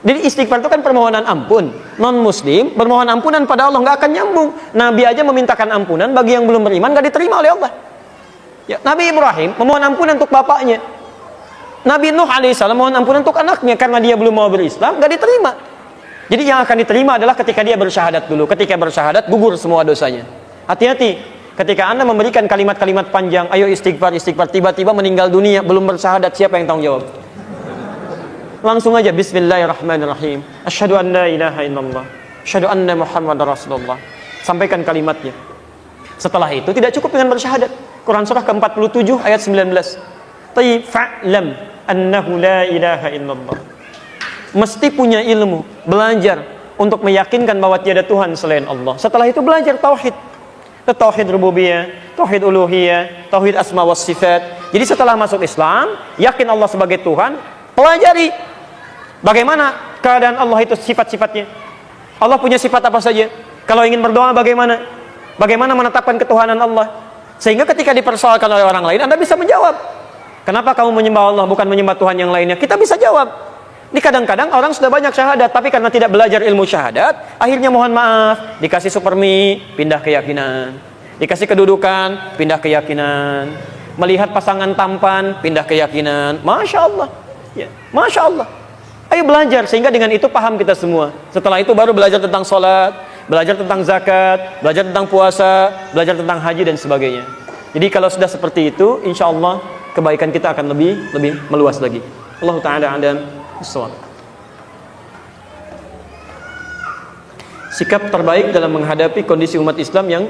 Speaker 1: Jadi istighfar itu kan permohonan ampun. Non-muslim bermohon ampunan pada Allah nggak akan nyambung. Nabi aja memintakan ampunan bagi yang belum beriman nggak diterima oleh Allah. Ya, Nabi Ibrahim memohon ampunan untuk bapaknya. Nabi Nuh alaihissalam mohon ampunan untuk anaknya karena dia belum mau berislam, nggak diterima. Jadi yang akan diterima adalah ketika dia bersyahadat dulu. Ketika bersyahadat gugur semua dosanya. Hati-hati. Ketika Anda memberikan kalimat-kalimat panjang, ayo istighfar, istighfar, tiba-tiba meninggal dunia belum bersyahadat, siapa yang tanggung jawab? Langsung aja bismillahirrahmanirrahim. Asyhadu an la ilaha illallah, asyhadu anna Muhammadar Rasulullah. Sampaikan kalimatnya. Setelah itu tidak cukup dengan bersyahadat. Quran surah ke-47 ayat 19. Tayyib fa'lam annahu la ilaha illallah. Mesti punya ilmu, belajar untuk meyakinkan bahwa tiada Tuhan selain Allah. Setelah itu belajar tauhid. Tauhid rububiyah, tauhid uluhiyah, tauhid asma was sifat. Jadi setelah masuk Islam, yakin Allah sebagai Tuhan, pelajari bagaimana keadaan Allah itu, sifat-sifatnya. Allah punya sifat apa saja? Kalau ingin berdoa bagaimana? Bagaimana menetapkan ketuhanan Allah? Sehingga ketika dipersoalkan oleh orang lain, Anda bisa menjawab. Kenapa kamu menyembah Allah bukan menyembah Tuhan yang lainnya? Kita bisa jawab. Ini kadang-kadang orang sudah banyak syahadat, tapi karena tidak belajar ilmu syahadat, akhirnya mohon maaf, dikasih supermi, pindah keyakinan. Dikasih kedudukan, pindah keyakinan. Melihat pasangan tampan, pindah keyakinan. Masya Allah. Ya, Masya Allah. Ayo belajar, sehingga dengan itu paham kita semua. Setelah itu baru belajar tentang sholat, belajar tentang zakat, belajar tentang puasa, belajar tentang haji dan sebagainya. Jadi kalau sudah seperti itu, insya Allah kebaikan kita akan lebih meluas lagi. Allah Ta'ala a'lam. Sikap terbaik dalam menghadapi kondisi umat Islam yang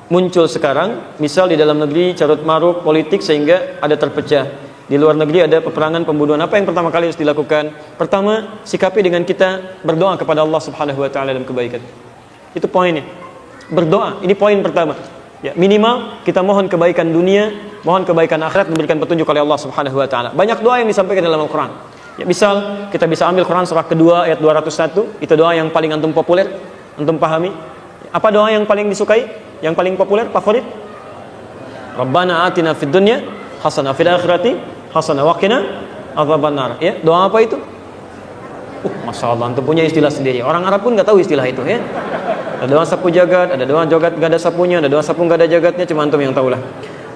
Speaker 1: muncul sekarang, misal di dalam negeri carut marut politik sehingga ada terpecah, di luar negeri ada peperangan, pembunuhan. Apa yang pertama kali harus dilakukan? Pertama, sikapi dengan kita berdoa kepada Allah Subhanahu wa taala dalam kebaikan. Itu poinnya. Berdoa, ini poin pertama. Ya, minimal kita mohon kebaikan dunia, mohon kebaikan akhirat, memberikan petunjuk oleh Allah Subhanahu wa taala. Banyak doa yang disampaikan dalam Al-Qur'an. Ya, misal kita bisa ambil Quran surah kedua ayat 201, itu doa yang paling antum populer, antum pahami. Apa doa yang paling disukai, yang paling populer, favorit? Rabbana atina fid dunya hasanah fil akhirati hasanah wa qina adzabannar. Ya, doa apa itu? Masya Allah, antum punya istilah sendiri. Orang Arab pun nggak tahu istilah itu ya. Ada doa sapu jagat, ada doa jagat nggak ada sapunya, ada doa sapu nggak ada jagatnya, cuma antum yang tahulah.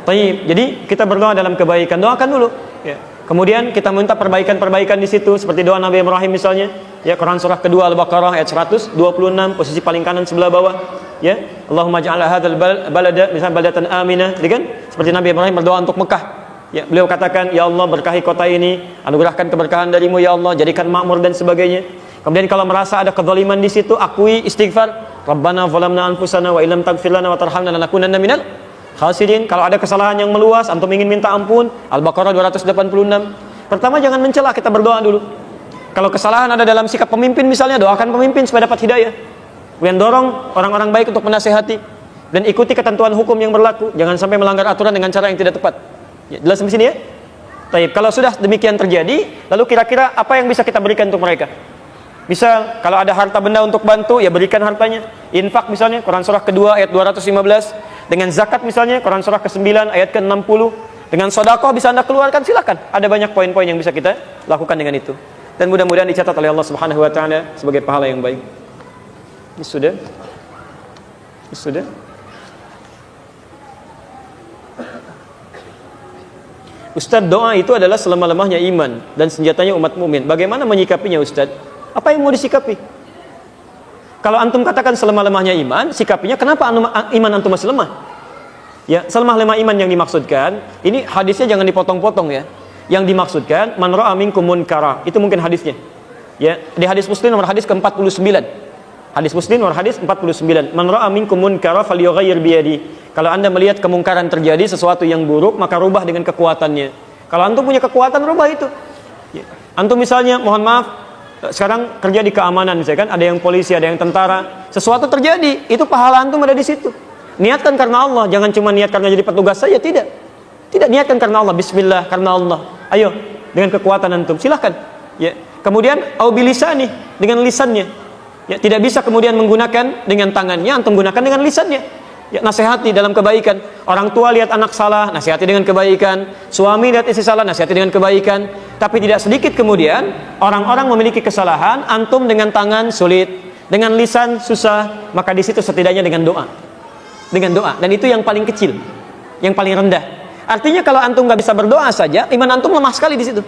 Speaker 1: Taib. Jadi kita berdoa dalam kebaikan, doakan dulu. Ya. Kemudian kita minta perbaikan-perbaikan di situ, seperti doa Nabi Ibrahim misalnya. Ya, Quran surah kedua Al-Baqarah ayat 126, posisi paling kanan sebelah bawah. Ya, Allahumma ja'al hadzal balada misalnya baldatan aminah, gitu kan? Seperti Nabi Ibrahim berdoa untuk Mekah. Ya, beliau katakan, ya Allah berkahi kota ini, anugerahkan keberkahan darimu ya Allah, jadikan makmur dan sebagainya. Kemudian kalau merasa ada kezaliman di situ, akui, istighfar. Rabbana zalamna anfusana wa illam taghfir lana wa tarhamna lanakunanna minal khasirin. Kalau ada kesalahan yang meluas, antum ingin minta ampun, Al-Baqarah 286. Pertama jangan mencela, kita berdoa dulu. Kalau kesalahan ada dalam sikap pemimpin misalnya, doakan pemimpin supaya dapat hidayah. Kemudian dorong orang-orang baik untuk menasihati dan ikuti ketentuan hukum yang berlaku. Jangan sampai melanggar aturan dengan cara yang tidak tepat. Ya, jelas sampai sini ya? Baik, kalau sudah demikian terjadi, lalu kira-kira apa yang bisa kita berikan untuk mereka? Misal kalau ada harta benda untuk bantu, ya berikan hartanya. Infak misalnya, Quran surah kedua ayat 215. Dengan zakat misalnya, Quran surah ke-9 ayat ke-60. Dengan sedekah bisa Anda keluarkan, silakan. Ada banyak poin-poin yang bisa kita lakukan dengan itu. Dan mudah-mudahan dicatat oleh Allah Subhanahu wa taala sebagai pahala yang baik. Ini sudah? Ini sudah? Ustaz, doa itu adalah selama-lamanya iman dan senjatanya umat mukmin. Bagaimana menyikapinya, Ustaz? Apa yang mau disikapi? Kalau antum katakan selama-lamanya iman, sikapinya kenapa iman antum masih lemah? Ya, selemah-lemah iman yang dimaksudkan, ini hadisnya jangan dipotong-potong ya. Yang dimaksudkan man ra'a minkum munkara, itu mungkin hadisnya. Ya, di hadis Muslim nomor hadis ke-49. Hadis Muslim nomor hadis 49. Man ra'a minkum munkara falyughayyir bi yadi. Kalau Anda melihat kemungkaran terjadi, sesuatu yang buruk, maka rubah dengan kekuatannya. Kalau antum punya kekuatan, rubah itu. Ya. Antum misalnya, mohon maaf, sekarang kerja di keamanan misalkan, ada yang polisi, ada yang tentara, sesuatu terjadi, itu pahala antum ada di situ. Niatkan karena Allah, jangan cuma niat karena jadi petugas saja, tidak. Tidak, niatkan karena Allah, bismillah, karena Allah. Ayo, dengan kekuatan antum, silahkan. Ya. Kemudian, au bilisani, dengan lisannya. Ya, tidak bisa kemudian menggunakan dengan tangannya, antum gunakan dengan lisannya. Ya, nasihati dalam kebaikan. Orang tua lihat anak salah, nasihati dengan kebaikan. Suami lihat istri salah, nasihati dengan kebaikan. Tapi tidak sedikit kemudian orang-orang memiliki kesalahan, antum dengan tangan sulit, dengan lisan susah, maka di situ setidaknya dengan doa. Dengan doa, dan itu yang paling kecil, yang paling rendah. Artinya kalau antum nggak bisa berdoa saja, iman antum lemah sekali di situ.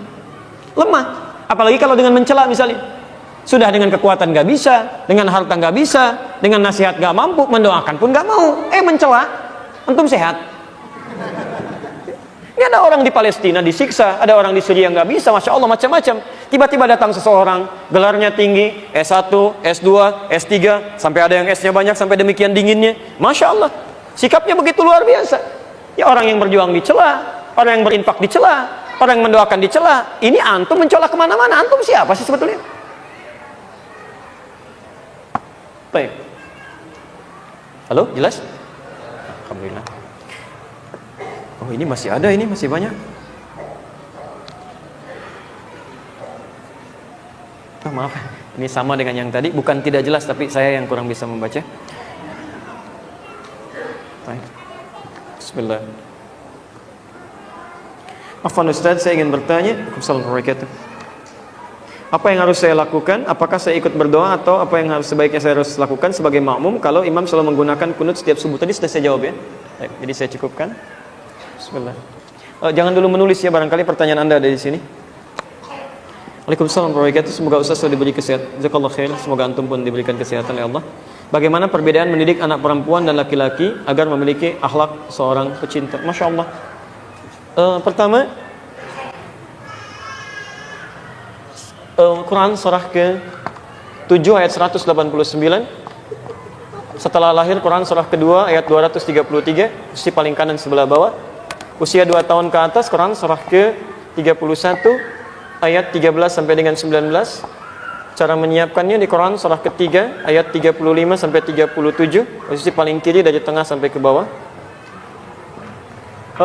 Speaker 1: Lemah, apalagi kalau dengan mencela misalnya. Sudah dengan kekuatan nggak bisa, dengan harta nggak bisa, dengan nasihat nggak mampu, mendoakan pun nggak mau. Mencela, antum sehat. Ini ada orang di Palestina disiksa, ada orang di Syria nggak bisa, masya Allah macam-macam. Tiba-tiba datang seseorang, gelarnya tinggi, S1, S2, S3, sampai ada yang S-nya banyak, sampai demikian dinginnya. Masya Allah, sikapnya begitu luar biasa. Ya, orang yang berjuang dicela, orang yang berinfak dicela, orang yang mendoakan dicela. Ini antum mencela kemana-mana, antum siapa sih sebetulnya? Baik. Halo, jelas? Alhamdulillah. Oh, ini masih ada, ini masih banyak. Oh, maaf, ini sama dengan yang tadi, bukan tidak jelas, tapi saya yang kurang bisa membaca. Baik. Bismillah. Afwan Ustaz, saya ingin bertanya. Assalamualaikum warahmatullahi wabarakatuh. Apa yang harus saya lakukan? Apakah saya ikut berdoa atau apa yang sebaiknya saya harus lakukan sebagai makmum kalau imam selalu menggunakan kunut setiap subuh? Tadi sudah saya jawab ya. Baik, jadi saya cukupkan. Bismillah. Jangan dulu menulis ya, barangkali pertanyaan Anda ada di sini. Waalaikumsalam warahmatullahi wabarakatuh. Semoga Ustaz selalu diberi kesehatan. Jazakallahu khair. Semoga antum pun diberikan kesehatan oleh Allah. Bagaimana perbedaan mendidik anak perempuan dan laki-laki agar memiliki akhlak seorang pecinta? Masya Allah. Pertama, Quran surah ke-7 ayat 189. Setelah lahir, Quran surah kedua ayat 233, sisi paling kanan sebelah bawah. Usia 2 tahun ke atas, Quran surah ke-31 ayat 13 sampai dengan 19. Cara menyiapkannya di Quran surah ketiga ayat 35 sampai 37, posisi paling kiri dari tengah sampai ke bawah.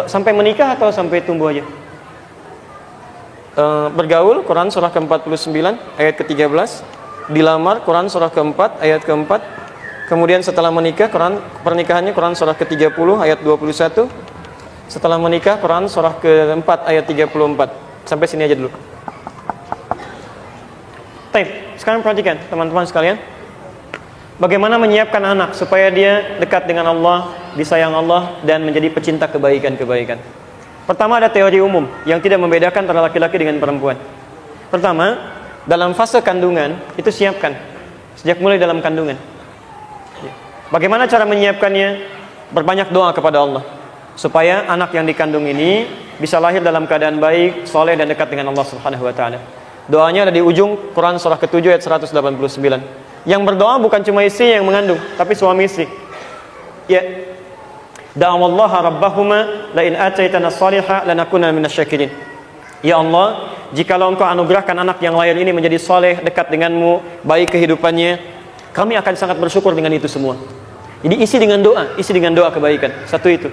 Speaker 1: Sampai menikah atau sampai tumbuh aja? Bergaul, Quran surah ke-49 ayat ke-13. Dilamar, Quran surah ke-4 ayat ke-4. Kemudian setelah menikah, pernikahannya Quran surah ke-30 ayat 21. Setelah menikah, Quran surah ke-4 ayat 34. Sampai sini aja dulu. Baik, sekarang perhatikan teman-teman sekalian, bagaimana menyiapkan anak supaya dia dekat dengan Allah, disayang Allah, dan menjadi pecinta kebaikan-kebaikan. Pertama, ada teori umum yang tidak membedakan antara laki-laki dengan perempuan. Pertama, dalam fase kandungan itu siapkan sejak mulai dalam kandungan. Bagaimana cara menyiapkannya? Berbanyak doa kepada Allah supaya anak yang dikandung ini bisa lahir dalam keadaan baik, soleh, dan dekat dengan Allah Subhanahu wa taala. Doanya ada di ujung Quran surah ke-7 ayat 189. Yang berdoa bukan cuma istri yang mengandung, tapi suami istri. Ya. Da'awallaha rabbahuma la in ataitana salihah lanakuna minasyakirin. Ya Allah, jikalau Engkau anugerahkan anak yang lahir ini menjadi soleh, dekat denganmu, baik kehidupannya, kami akan sangat bersyukur dengan itu semua. Jadi isi dengan doa kebaikan. Satu itu.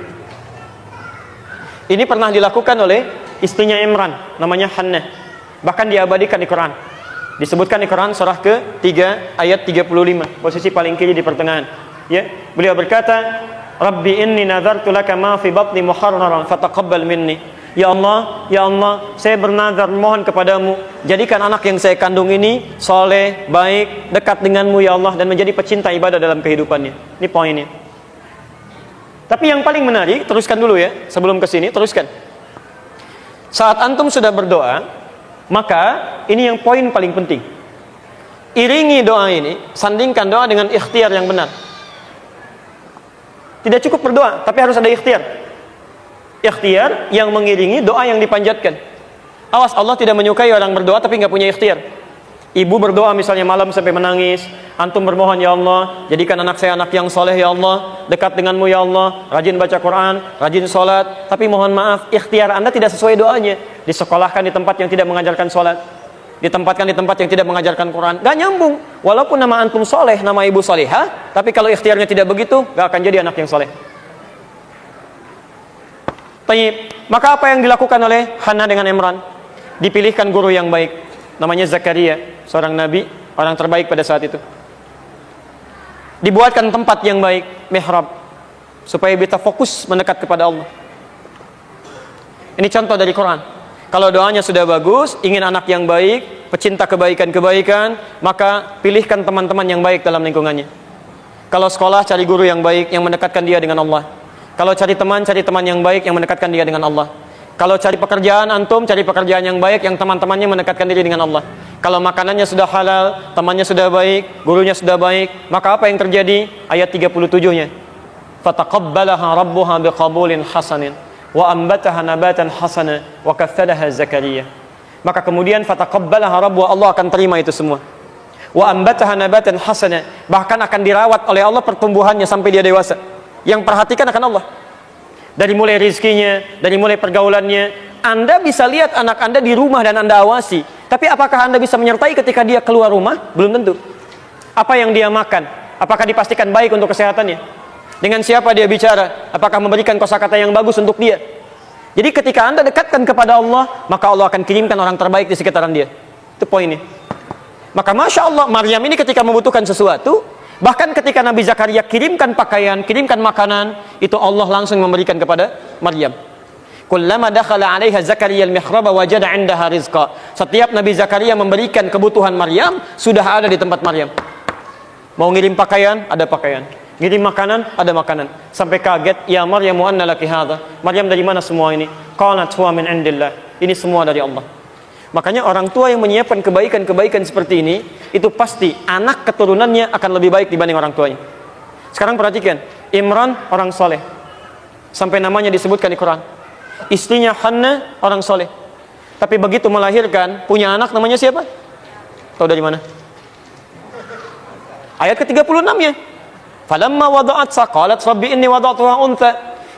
Speaker 1: Ini pernah dilakukan oleh istrinya Imran, namanya Hannah. Bahkan diabadikan di Quran. Disebutkan di Quran surah ke-3 ayat 35, posisi paling kiri di pertengahan. Ya, beliau berkata, Rabbi inni nazartu laka ma fi batni muharraran fataqabbal minni. Ya Allah, saya bernazar mohon kepadamu, jadikan anak yang saya kandung ini soleh, baik, dekat denganmu ya Allah, dan menjadi pecinta ibadah dalam kehidupannya. Ini poinnya. Tapi yang paling menarik, teruskan dulu ya, sebelum ke sini, teruskan. Saat antum sudah berdoa, maka ini yang poin paling penting. Iringi doa ini, sandingkan doa dengan ikhtiar yang benar. Tidak cukup berdoa, tapi harus ada ikhtiar. Ikhtiar yang mengiringi doa yang dipanjatkan. Awas, Allah tidak menyukai orang berdoa tapi nggak punya ikhtiar. Ibu berdoa misalnya malam sampai menangis, antum bermohon, ya Allah, jadikan anak saya anak yang soleh, ya Allah, dekat denganmu, ya Allah, rajin baca Quran, rajin sholat, tapi mohon maaf, ikhtiar Anda tidak sesuai doanya. Disekolahkan di tempat yang tidak mengajarkan sholat, ditempatkan di tempat yang tidak mengajarkan Quran, gak nyambung. Walaupun nama antum soleh, nama ibu solehah, tapi kalau ikhtiarnya tidak begitu, gak akan jadi anak yang soleh. Tayyib. Maka apa yang dilakukan oleh Hannah dengan Imran? Dipilihkan guru yang baik, namanya Zakaria, seorang nabi, orang terbaik pada saat itu. Dibuatkan tempat yang baik, mihrab, supaya bisa fokus mendekat kepada Allah. Ini contoh dari Quran. Kalau doanya sudah bagus, ingin anak yang baik, pecinta kebaikan-kebaikan, maka pilihkan teman-teman yang baik dalam lingkungannya. Kalau sekolah, cari guru yang baik yang mendekatkan dia dengan Allah. Kalau cari teman yang baik yang mendekatkan dia dengan Allah. Kalau cari pekerjaan, antum cari pekerjaan yang baik yang teman-temannya mendekatkan diri dengan Allah. Kalau makanannya sudah halal, temannya sudah baik, gurunya sudah baik, maka apa yang terjadi? Ayat 37-nya. Fataqabbalaha rabbuha biqabulin hasanin wa ambataha nabatan hasana wa kathalaha Zakaria. Maka kemudian fataqabbalaha rabbuha, Allah akan terima itu semua. Wa ambataha nabatan hasana, bahkan akan dirawat oleh Allah pertumbuhannya sampai dia dewasa. Yang perhatikan akan Allah. Dari mulai rizkinya, dari mulai pergaulannya. Anda bisa lihat anak Anda di rumah dan Anda awasi. Tapi apakah Anda bisa menyertai ketika dia keluar rumah? Belum tentu. Apa yang dia makan? Apakah dipastikan baik untuk kesehatannya? Dengan siapa dia bicara? Apakah memberikan kosakata yang bagus untuk dia? Jadi ketika Anda dekatkan kepada Allah, maka Allah akan kirimkan orang terbaik di sekitaran dia. Itu poinnya. Maka Masya Allah, Maryam ini ketika membutuhkan sesuatu, bahkan ketika Nabi Zakaria kirimkan pakaian, kirimkan makanan, itu Allah langsung memberikan kepada Maryam. Kullama dakhala 'alaiha Zakaria al-mihraba wajada 'indaha rizqa. Setiap Nabi Zakaria memberikan kebutuhan Maryam, sudah ada di tempat Maryam. Mau ngirim pakaian, ada pakaian. Ngirim makanan, ada makanan. Sampai kaget, ya Maryam, anna laki hadha? Maryam, dari mana semua ini? Qalat huwa min 'indillah. Ini semua dari Allah. Makanya orang tua yang menyiapkan kebaikan-kebaikan seperti ini, itu pasti anak keturunannya akan lebih baik dibanding orang tuanya. Sekarang perhatikan, Imran orang soleh, sampai namanya disebutkan di Quran. Istrinya Hannah orang soleh, tapi begitu melahirkan, punya anak namanya siapa? Tahu dari mana? Ayat ke-36-nya. Falamma wada'atha qalat rabbi inni wada'tuha untha.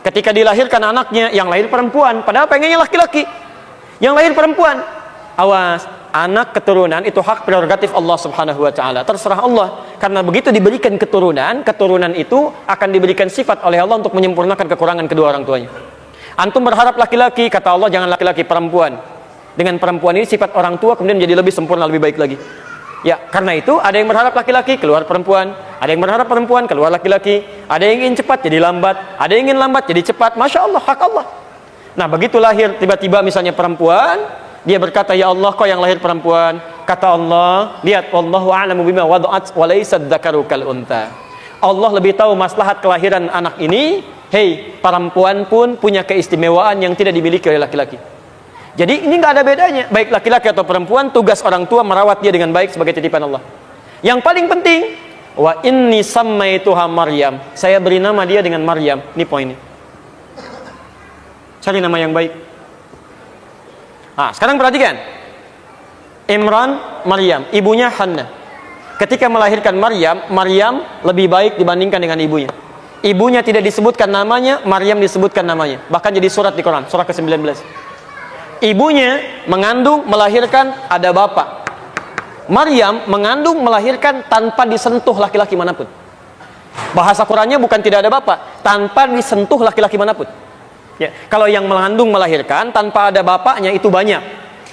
Speaker 1: Ketika dilahirkan anaknya, yang lahir perempuan, padahal pengennya laki-laki. Yang lahir perempuan. Awas, anak keturunan itu hak prerogatif Allah Subhanahu wa taala. Terserah Allah. Karena begitu diberikan keturunan, keturunan itu akan diberikan sifat oleh Allah untuk menyempurnakan kekurangan kedua orang tuanya. Antum berharap laki-laki, kata Allah jangan laki-laki, perempuan. Dengan perempuan ini sifat orang tua kemudian menjadi lebih sempurna, lebih baik lagi. Ya, karena itu ada yang berharap laki-laki keluar perempuan, ada yang berharap perempuan keluar laki-laki, ada yang ingin cepat jadi lambat, ada yang ingin lambat jadi cepat. Masya Allah, hak Allah. Nah, begitu lahir tiba-tiba misalnya perempuan, dia berkata, ya Allah, kau yang lahir perempuan. Kata Allah, lihat, wallahu a'lamu bima wada'at wa laysa dzakaru kal unta. Allah lebih tahu maslahat kelahiran anak ini. Hei, perempuan pun punya keistimewaan yang tidak dimiliki oleh laki-laki. Jadi ini nggak ada bedanya, baik laki-laki atau perempuan, tugas orang tua merawat dia dengan baik sebagai titipan Allah. Yang paling penting, wa inni sammaituha Maryam. Saya beri nama dia dengan Maryam. Ini poinnya. Cari nama yang baik. Nah, sekarang perhatikan. Imran, Maryam, ibunya Hannah. Ketika melahirkan Maryam, Maryam lebih baik dibandingkan dengan ibunya. Ibunya tidak disebutkan namanya, Maryam disebutkan namanya. Bahkan jadi surat di Quran, surah ke-19. Ibunya mengandung, melahirkan, ada bapak. Maryam mengandung, melahirkan tanpa disentuh laki-laki manapun. Bahasa Qurannya bukan tidak ada bapak, tanpa disentuh laki-laki manapun. Ya, kalau yang mengandung, melahirkan tanpa ada bapaknya itu banyak.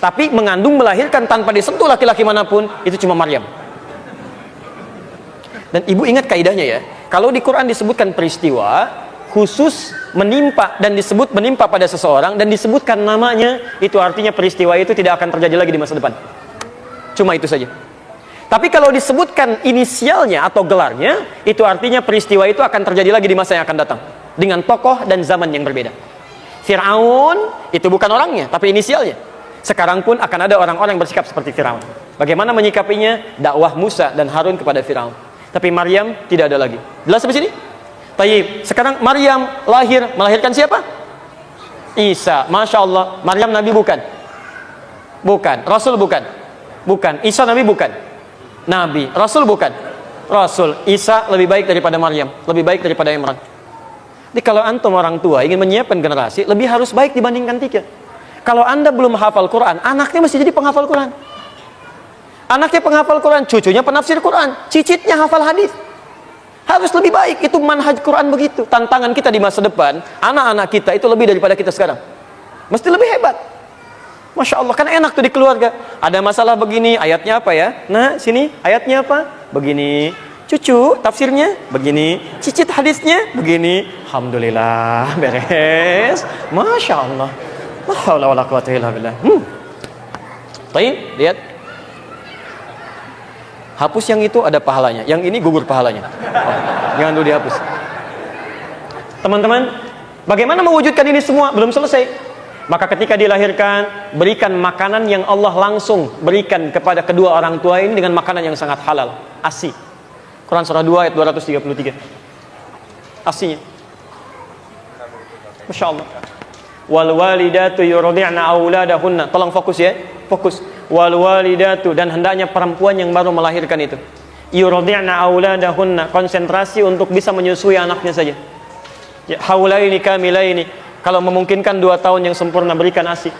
Speaker 1: Tapi mengandung, melahirkan tanpa disentuh laki-laki manapun, itu cuma Maryam. Dan ibu ingat kaidahnya ya. Kalau di Quran disebutkan peristiwa khusus menimpa dan disebut menimpa pada seseorang dan disebutkan namanya, itu artinya peristiwa itu tidak akan terjadi lagi di masa depan. Cuma itu saja. Tapi kalau disebutkan inisialnya atau gelarnya, itu artinya peristiwa itu akan terjadi lagi di masa yang akan datang dengan tokoh dan zaman yang berbeda. Fir'aun itu bukan orangnya, tapi inisialnya. Sekarang pun akan ada orang-orang yang bersikap seperti Fir'aun. Bagaimana menyikapinya? Dakwah Musa dan Harun kepada Fir'aun. Tapi Maryam tidak ada lagi. Jelas sampai sini? Taib. Sekarang Maryam melahirkan siapa? Isa. Masya Allah. Maryam Nabi bukan? Bukan. Rasul bukan? Bukan. Isa Nabi bukan? Nabi. Rasul bukan? Rasul. Isa lebih baik daripada Maryam, lebih baik daripada Imran. Jadi kalau antum orang tua ingin menyiapkan generasi, lebih harus baik dibandingkan 3. Kalau anda belum hafal Quran, anaknya mesti jadi penghafal Quran. Anaknya penghafal Quran, cucunya penafsir Quran, cicitnya hafal hadis. Harus lebih baik. Itu manhaj Quran begitu. Tantangan kita di masa depan, anak-anak kita itu lebih daripada kita sekarang. Mesti lebih hebat. Masya Allah, kan enak tuh di keluarga. Ada masalah begini, ayatnya apa ya? Nah, sini ayatnya apa? Begini. Cucu, tafsirnya begini. Cicit hadisnya begini. Alhamdulillah, beres. Masya Allah. La haula wala quwwata illa billah. Baik, lihat. Hapus yang itu ada pahalanya. Yang ini gugur pahalanya. Jangan dulu dihapus. Teman-teman, bagaimana mewujudkan ini semua? Belum selesai. Maka ketika dilahirkan, berikan makanan yang Allah langsung berikan kepada kedua orang tua ini dengan makanan yang sangat halal. ASI. Quran surah 2 ayat 233. ASInya. Masya Allah. Wal walidatu yurdi'na auladahunna. Tolong fokus ya. Fokus. Wal walidatu, dan hendaknya perempuan yang baru melahirkan itu yurdi'na auladahunna, konsentrasi untuk bisa menyusui anaknya saja. Ya, haulaini kamilaini, kalau memungkinkan 2 tahun yang sempurna berikan ASI.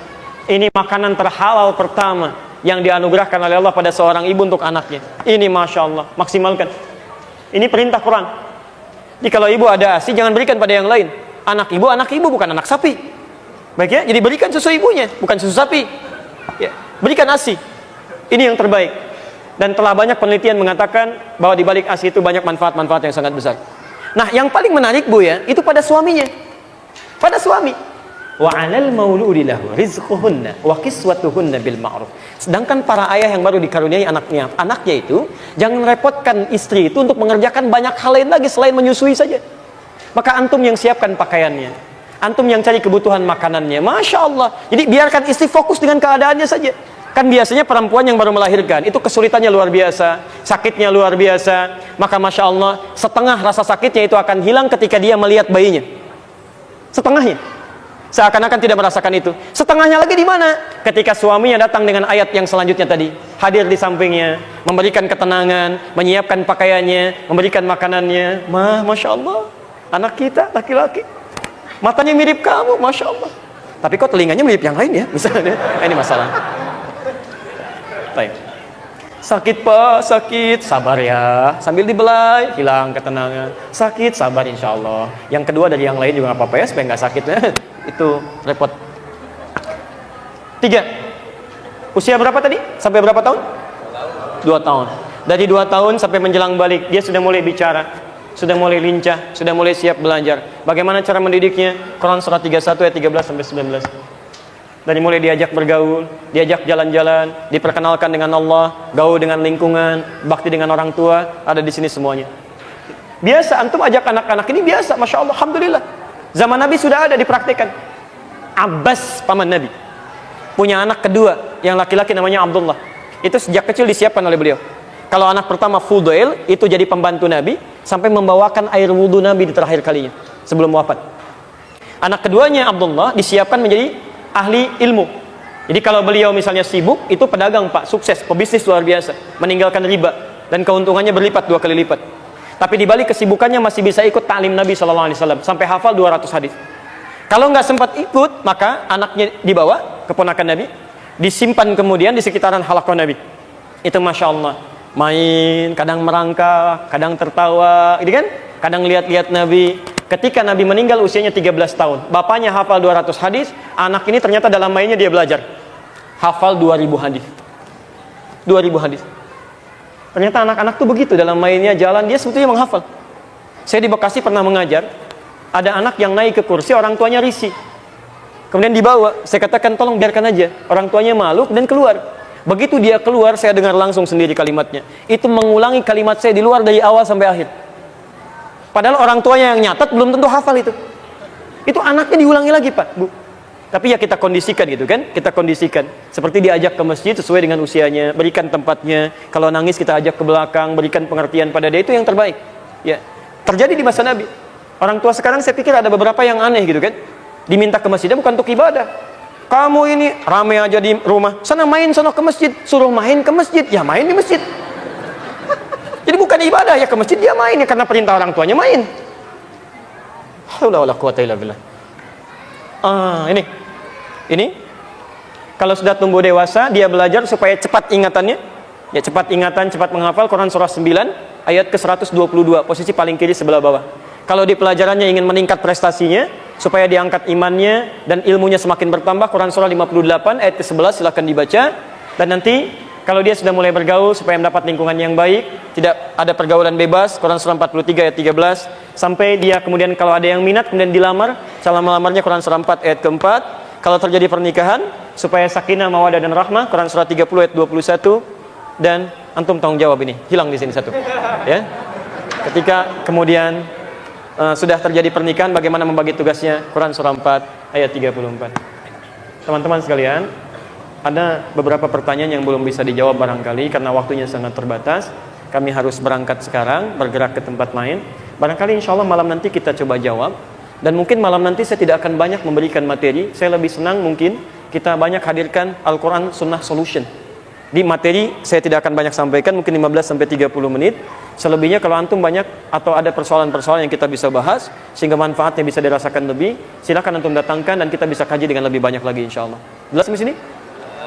Speaker 1: Ini makanan terhalal pertama yang dianugerahkan oleh Allah pada seorang ibu untuk anaknya. Ini Masya Allah, maksimalkan. Ini perintah Quran. Jadi kalau ibu ada ASI, jangan berikan pada yang lain. Anak ibu bukan anak sapi. Baik ya, jadi berikan susu ibunya, bukan susu sapi. Ya, berikan ASI. Ini yang terbaik. Dan telah banyak penelitian mengatakan bahwa di balik ASI itu banyak manfaat-manfaat yang sangat besar. Nah, yang paling menarik Bu ya, itu pada suaminya. Pada suami. Wa 'alal mauludi lahu rizquhunna wa kiswatuhunna bil ma'ruf. Sedangkan para ayah yang baru dikaruniai anaknya itu jangan repotkan istri itu untuk mengerjakan banyak hal lain lagi selain menyusui saja. Maka antum yang siapkan pakaiannya, antum yang cari kebutuhan makanannya. Masya Allah. Jadi biarkan istri fokus dengan keadaannya saja. Kan biasanya perempuan yang baru melahirkan itu kesulitannya luar biasa, sakitnya luar biasa. Maka Masya Allah, setengah rasa sakitnya itu akan hilang ketika dia melihat bayinya. Setengahnya. Seakan-akan tidak merasakan itu. Setengahnya lagi di mana? Ketika suaminya datang dengan ayat yang selanjutnya tadi, hadir di sampingnya, memberikan ketenangan, menyiapkan pakaiannya, memberikan makanannya. Masya Allah, anak kita laki-laki, matanya mirip kamu, Masya Allah. Tapi kok telinganya mirip yang lain ya? Misalnya, ini masalah. Baik. Sakit Pak, sakit, sabar ya. Sambil dibelai, hilang ketenangan. Sakit, sabar insya Allah. Yang kedua dari yang lain juga nggak apa-apa ya, supaya nggak sakit ya. Itu repot. 3. Usia berapa tadi? Sampai berapa tahun? 2 tahun. Dari 2 tahun sampai menjelang balik, dia sudah mulai bicara, sudah mulai lincah, sudah mulai siap belajar. Bagaimana cara mendidiknya? Quran surah 31 ayat 13 sampai 19. Dari mulai diajak bergaul, diajak jalan-jalan, diperkenalkan dengan Allah, gaul dengan lingkungan, bakti dengan orang tua, ada di sini semuanya. Biasa, antum ajak anak-anak ini biasa, Masya Allah, Alhamdulillah. Zaman Nabi sudah ada dipraktikkan. Abbas, paman Nabi, punya anak kedua, yang laki-laki namanya Abdullah. Itu sejak kecil disiapkan oleh beliau. Kalau anak pertama Fudail, itu jadi pembantu Nabi, sampai membawakan air wudhu Nabi di terakhir kalinya, sebelum wafat. Anak keduanya Abdullah disiapkan menjadi ahli ilmu. Jadi kalau beliau misalnya sibuk, itu pedagang Pak, sukses, pebisnis luar biasa, meninggalkan riba, dan keuntungannya berlipat 2 kali lipat. Tapi di balik kesibukannya masih bisa ikut ta'lim Nabi SAW, sampai hafal 200 hadis. Kalau nggak sempat ikut, maka anaknya dibawa, keponakan Nabi, disimpan kemudian di sekitaran halaqah Nabi. Itu Masya Allah, main, kadang merangkak, kadang tertawa, gitu kan? Kadang lihat-lihat Nabi. Ketika Nabi meninggal usianya 13 tahun, bapaknya hafal 200 hadis, anak ini ternyata dalam mainnya dia belajar hafal 2000 hadis. 2000 hadis. Ternyata anak-anak tuh begitu, dalam mainnya jalan dia sebetulnya menghafal. Saya di Bekasi pernah mengajar, ada anak yang naik ke kursi, orang tuanya risih. Kemudian dibawa, saya katakan tolong biarkan aja. Orang tuanya malu dan keluar. Begitu dia keluar, saya dengar langsung sendiri kalimatnya. Itu mengulangi kalimat saya di luar dari awal sampai akhir. Padahal orang tuanya yang nyatet belum tentu hafal itu. Itu anaknya diulangi lagi Pak, Bu. Tapi ya kita kondisikan gitu kan. Kita kondisikan. Seperti diajak ke masjid sesuai dengan usianya. Berikan tempatnya. Kalau nangis kita ajak ke belakang. Berikan pengertian pada dia. Itu yang terbaik. Ya. Terjadi di masa Nabi. Orang tua sekarang saya pikir ada beberapa yang aneh gitu kan. Diminta ke masjidnya bukan untuk ibadah. Kamu ini rame aja di rumah, sana main sana ke masjid, suruh main ke masjid, ya main di masjid. Jadi bukan ibadah ya ke masjid, dia main ya karena perintah orang tuanya main. Haula wala quwata illa billah. Ini kalau sudah tumbuh dewasa, dia belajar supaya cepat ingatannya. Ya cepat ingatan, cepat menghafal Quran surah 9 ayat ke-122, posisi paling kiri sebelah bawah. Kalau di pelajarannya ingin meningkat prestasinya, supaya diangkat imannya dan ilmunya semakin bertambah, Quran surah 58 ayat ke-11 silakan dibaca. Dan nanti kalau dia sudah mulai bergaul supaya mendapat lingkungan yang baik, tidak ada pergaulan bebas, Quran surah 43 ayat 13, sampai dia kemudian kalau ada yang minat kemudian dilamar, cara melamarnya Quran surah 4 ayat ke-4. Kalau terjadi pernikahan, supaya sakinah, mawadah dan rahmah, Quran surah 30 ayat 21. Dan antum tanggung jawab ini, hilang di sini satu. Ya. Ketika kemudian sudah terjadi pernikahan, bagaimana membagi tugasnya, Quran surah 4 ayat 34. Teman-teman sekalian, ada beberapa pertanyaan yang belum bisa dijawab barangkali karena waktunya sangat terbatas. Kami harus berangkat sekarang, bergerak ke tempat lain. Barangkali insya Allah malam nanti kita coba jawab. Dan mungkin malam nanti saya tidak akan banyak memberikan materi. Saya lebih senang mungkin kita banyak hadirkan Al-Quran Sunnah Solution. Di materi saya tidak akan banyak sampaikan, mungkin 15-30 menit. Selebihnya kalau antum banyak atau ada persoalan-persoalan yang kita bisa bahas sehingga manfaatnya bisa dirasakan lebih, silakan antum datangkan dan kita bisa kaji dengan lebih banyak lagi insyaallah. Jelas di sini?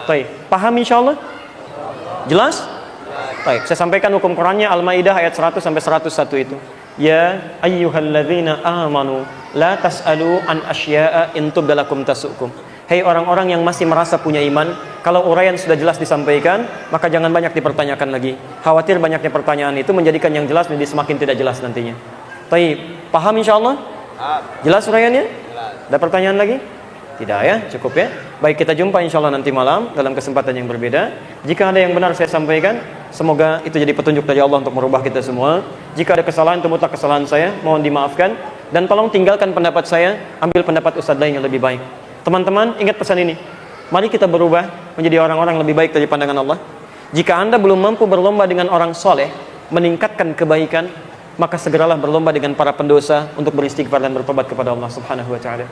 Speaker 1: Baik. Paham insyaallah? Jelas? Baik, saya sampaikan hukum Qurannya Al-Maidah ayat 100 sampai 101 itu. Ya ayyuhalladzina amanu la tas'alu an asya'a in tubdalakum tasukum. Hei orang-orang yang masih merasa punya iman, kalau uraian sudah jelas disampaikan, maka jangan banyak dipertanyakan lagi. Khawatir banyaknya pertanyaan itu menjadikan yang jelas menjadi semakin tidak jelas nantinya. Baik, paham insyaallah? Jelas uraiannya? Ada pertanyaan lagi? Tidak ya, cukup ya. Baik, kita jumpa insyaallah nanti malam dalam kesempatan yang berbeda. Jika ada yang benar saya sampaikan, semoga itu jadi petunjuk dari Allah untuk merubah kita semua. Jika ada kesalahan, itu mutlak kesalahan saya, mohon dimaafkan. Dan tolong tinggalkan pendapat saya, ambil pendapat ustadz lain yang lebih baik. Teman-teman, ingat pesan ini. Mari kita berubah menjadi orang-orang lebih baik dari pandangan Allah. Jika Anda belum mampu berlomba dengan orang soleh, meningkatkan kebaikan, maka segeralah berlomba dengan para pendosa untuk beristighfar dan bertobat kepada Allah Subhanahu wa taala.